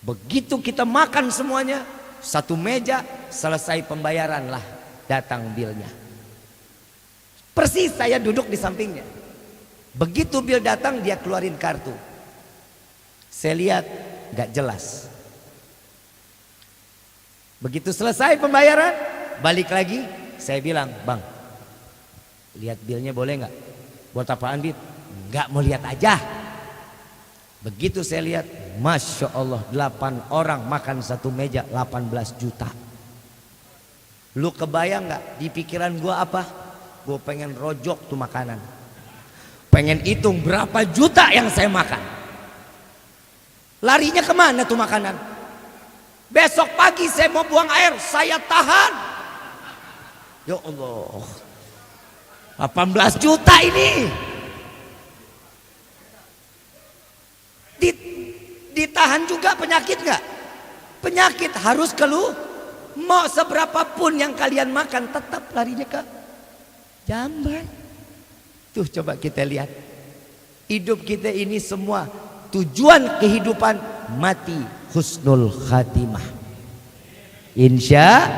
Begitu kita makan semuanya, satu meja, selesai pembayaran lah, datang bilnya. Persis saya duduk di sampingnya. Begitu bil datang, dia keluarin kartu. Saya lihat gak jelas. Begitu selesai pembayaran, balik lagi, saya bilang, bang, lihat bilnya boleh nggak? Buat apaan Bit? Nggak, mau lihat aja. Begitu saya lihat, Masya Allah, 8 orang makan satu meja, 18 juta. Lu kebayang nggak di pikiran gua apa? Gua pengen rojok tuh makanan, pengen hitung berapa juta yang saya makan. Larinya kemana tuh makanan? Besok pagi saya mau buang air, saya tahan. Ya Allah, 18 juta ini ditahan juga penyakit nggak? Penyakit harus keluar. Mau seberapapun yang kalian makan, tetap larinya ke jamban. Tuh coba kita lihat, hidup kita ini semua tujuan kehidupan mati husnul khatimah. Insya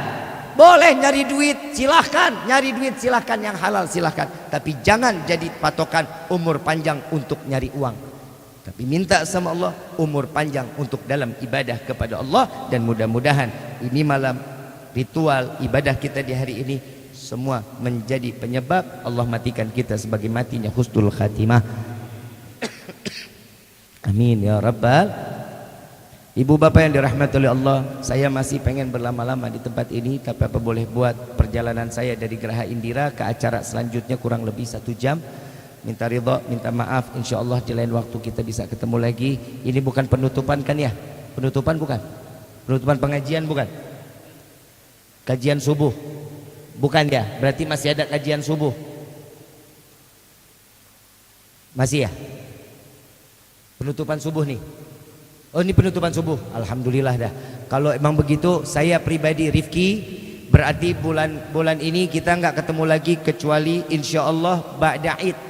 boleh nyari duit silahkan, nyari duit silahkan, yang halal silahkan, tapi jangan jadi patokan umur panjang untuk nyari uang. Tapi minta sama Allah umur panjang untuk dalam ibadah kepada Allah. Dan mudah-mudahan ini malam ritual ibadah kita di hari ini semua menjadi penyebab Allah matikan kita sebagai matinya husnul khatimah. Amin ya rabbal. Ibu bapak yang dirahmati oleh Allah, saya masih pengen berlama-lama di tempat ini, tapi apa boleh buat, perjalanan saya dari Geraha Indira ke acara selanjutnya kurang lebih 1 jam. Minta ridho, minta maaf, insya Allah di lain waktu kita bisa ketemu lagi. Ini bukan penutupan kan ya? Penutupan bukan? Penutupan pengajian bukan? Kajian subuh bukan ya? Berarti masih ada kajian subuh? Masih ya? Penutupan subuh nih. Oh ini penutupan subuh, alhamdulillah dah. Kalau emang begitu, saya pribadi Rifki, berarti bulan ini kita nggak ketemu lagi kecuali insya Allah ba'da Id.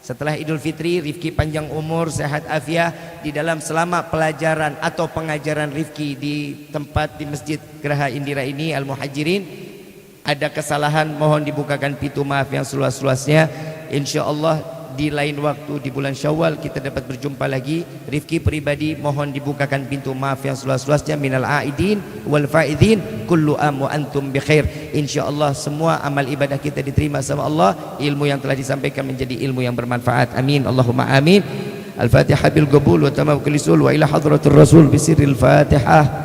Setelah Idul Fitri, Rifki panjang umur, sehat afiah di dalam selama pelajaran atau pengajaran Rifki di tempat di Masjid Geraha Indira ini Al Muhajirin. Ada kesalahan, mohon dibukakan pintu maaf yang seluas-luasnya. Insya Allah di lain waktu di bulan Syawal kita dapat berjumpa lagi. Rifki pribadi mohon dibukakan pintu maaf yang seluas-luasnya. Minal aidin wal faidin kullu am wa antum bi khair. Insyaallah semua amal ibadah kita diterima sama Allah. Ilmu yang telah disampaikan menjadi ilmu yang bermanfaat. Amin Allahumma amin. Al-Fatihah bil qabul wa tamam kulisul wa ila hadratur rasul bi sirril Fatihah.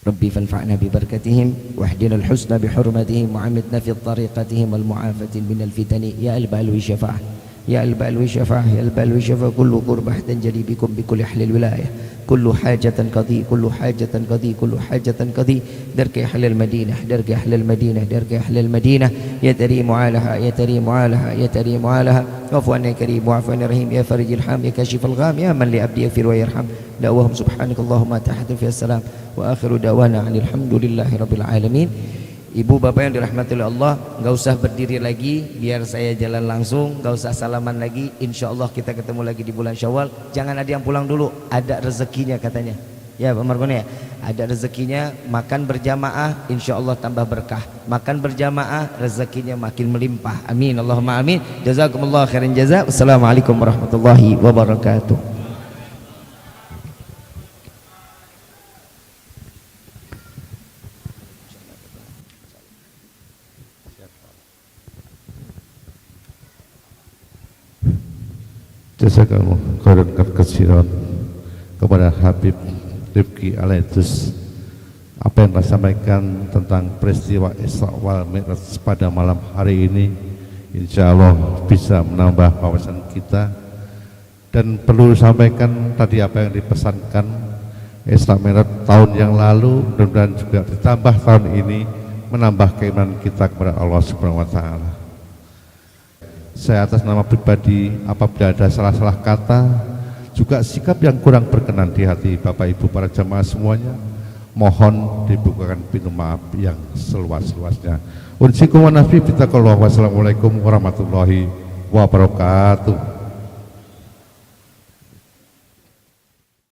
ربي فانفعنا ببركتهم واهدنا الحسنى بحرمتهم وعمتنا في طريقتهم والمعافاة من الفتن يا البلوي شفاعة يا البلوي شفاعة يا البلوي شفاعة كل قربة تنجلي بكم بكل أهل الولاية كل حاجة قضي كل حاجة قضي كل حاجة قضي درك أهل المدينة درك أهل المدينة درك أهل المدينة يا تريم علىها يا تريم علىها يا تريم علىها واعف عنا يا كريم واعف عنا رحيم يا فرج الحام يا كاشف الغام يا من لعبدي يغفر ويرحم دعواهم سبحانك اللهم تحت في السلام وآخر دعوانا عن الحمد لله رب العالمين. Ibu bapak yang dirahmati oleh Allah, nggak usah berdiri lagi biar saya jalan langsung, nggak usah salaman lagi. Insya Allah kita ketemu lagi di bulan Syawal. Jangan ada yang pulang dulu, ada rezekinya katanya. Ya Pak Margono ya, ada rezekinya, makan berjamaah insya Allah tambah berkah, makan berjamaah rezekinya makin melimpah. Amin Allahumma amin. Jazakumullah khairan jaza. Wassalamualaikum warahmatullahi wabarakatuh. Jazakallah khairan katsiran kepada Habib Rifki Alaidrus. Apa yang saya sampaikan tentang peristiwa Isra wal Mi'raj pada malam hari ini insya Allah bisa menambah wawasan kita. Dan perlu disampaikan tadi apa yang dipesankan Isra Mi'raj tahun yang lalu, mudah-mudahan juga ditambah tahun ini menambah keimanan kita kepada Allah Subhanahu wa taala. Saya atas nama pribadi apabila ada salah-salah kata, juga sikap yang kurang berkenan di hati Bapak Ibu para jamaah semuanya, mohon dibukakan pintu maaf yang seluas-luasnya. Unsikum wa nafi bitaqallah. Wassalamualaikum warahmatullahi wabarakatuh.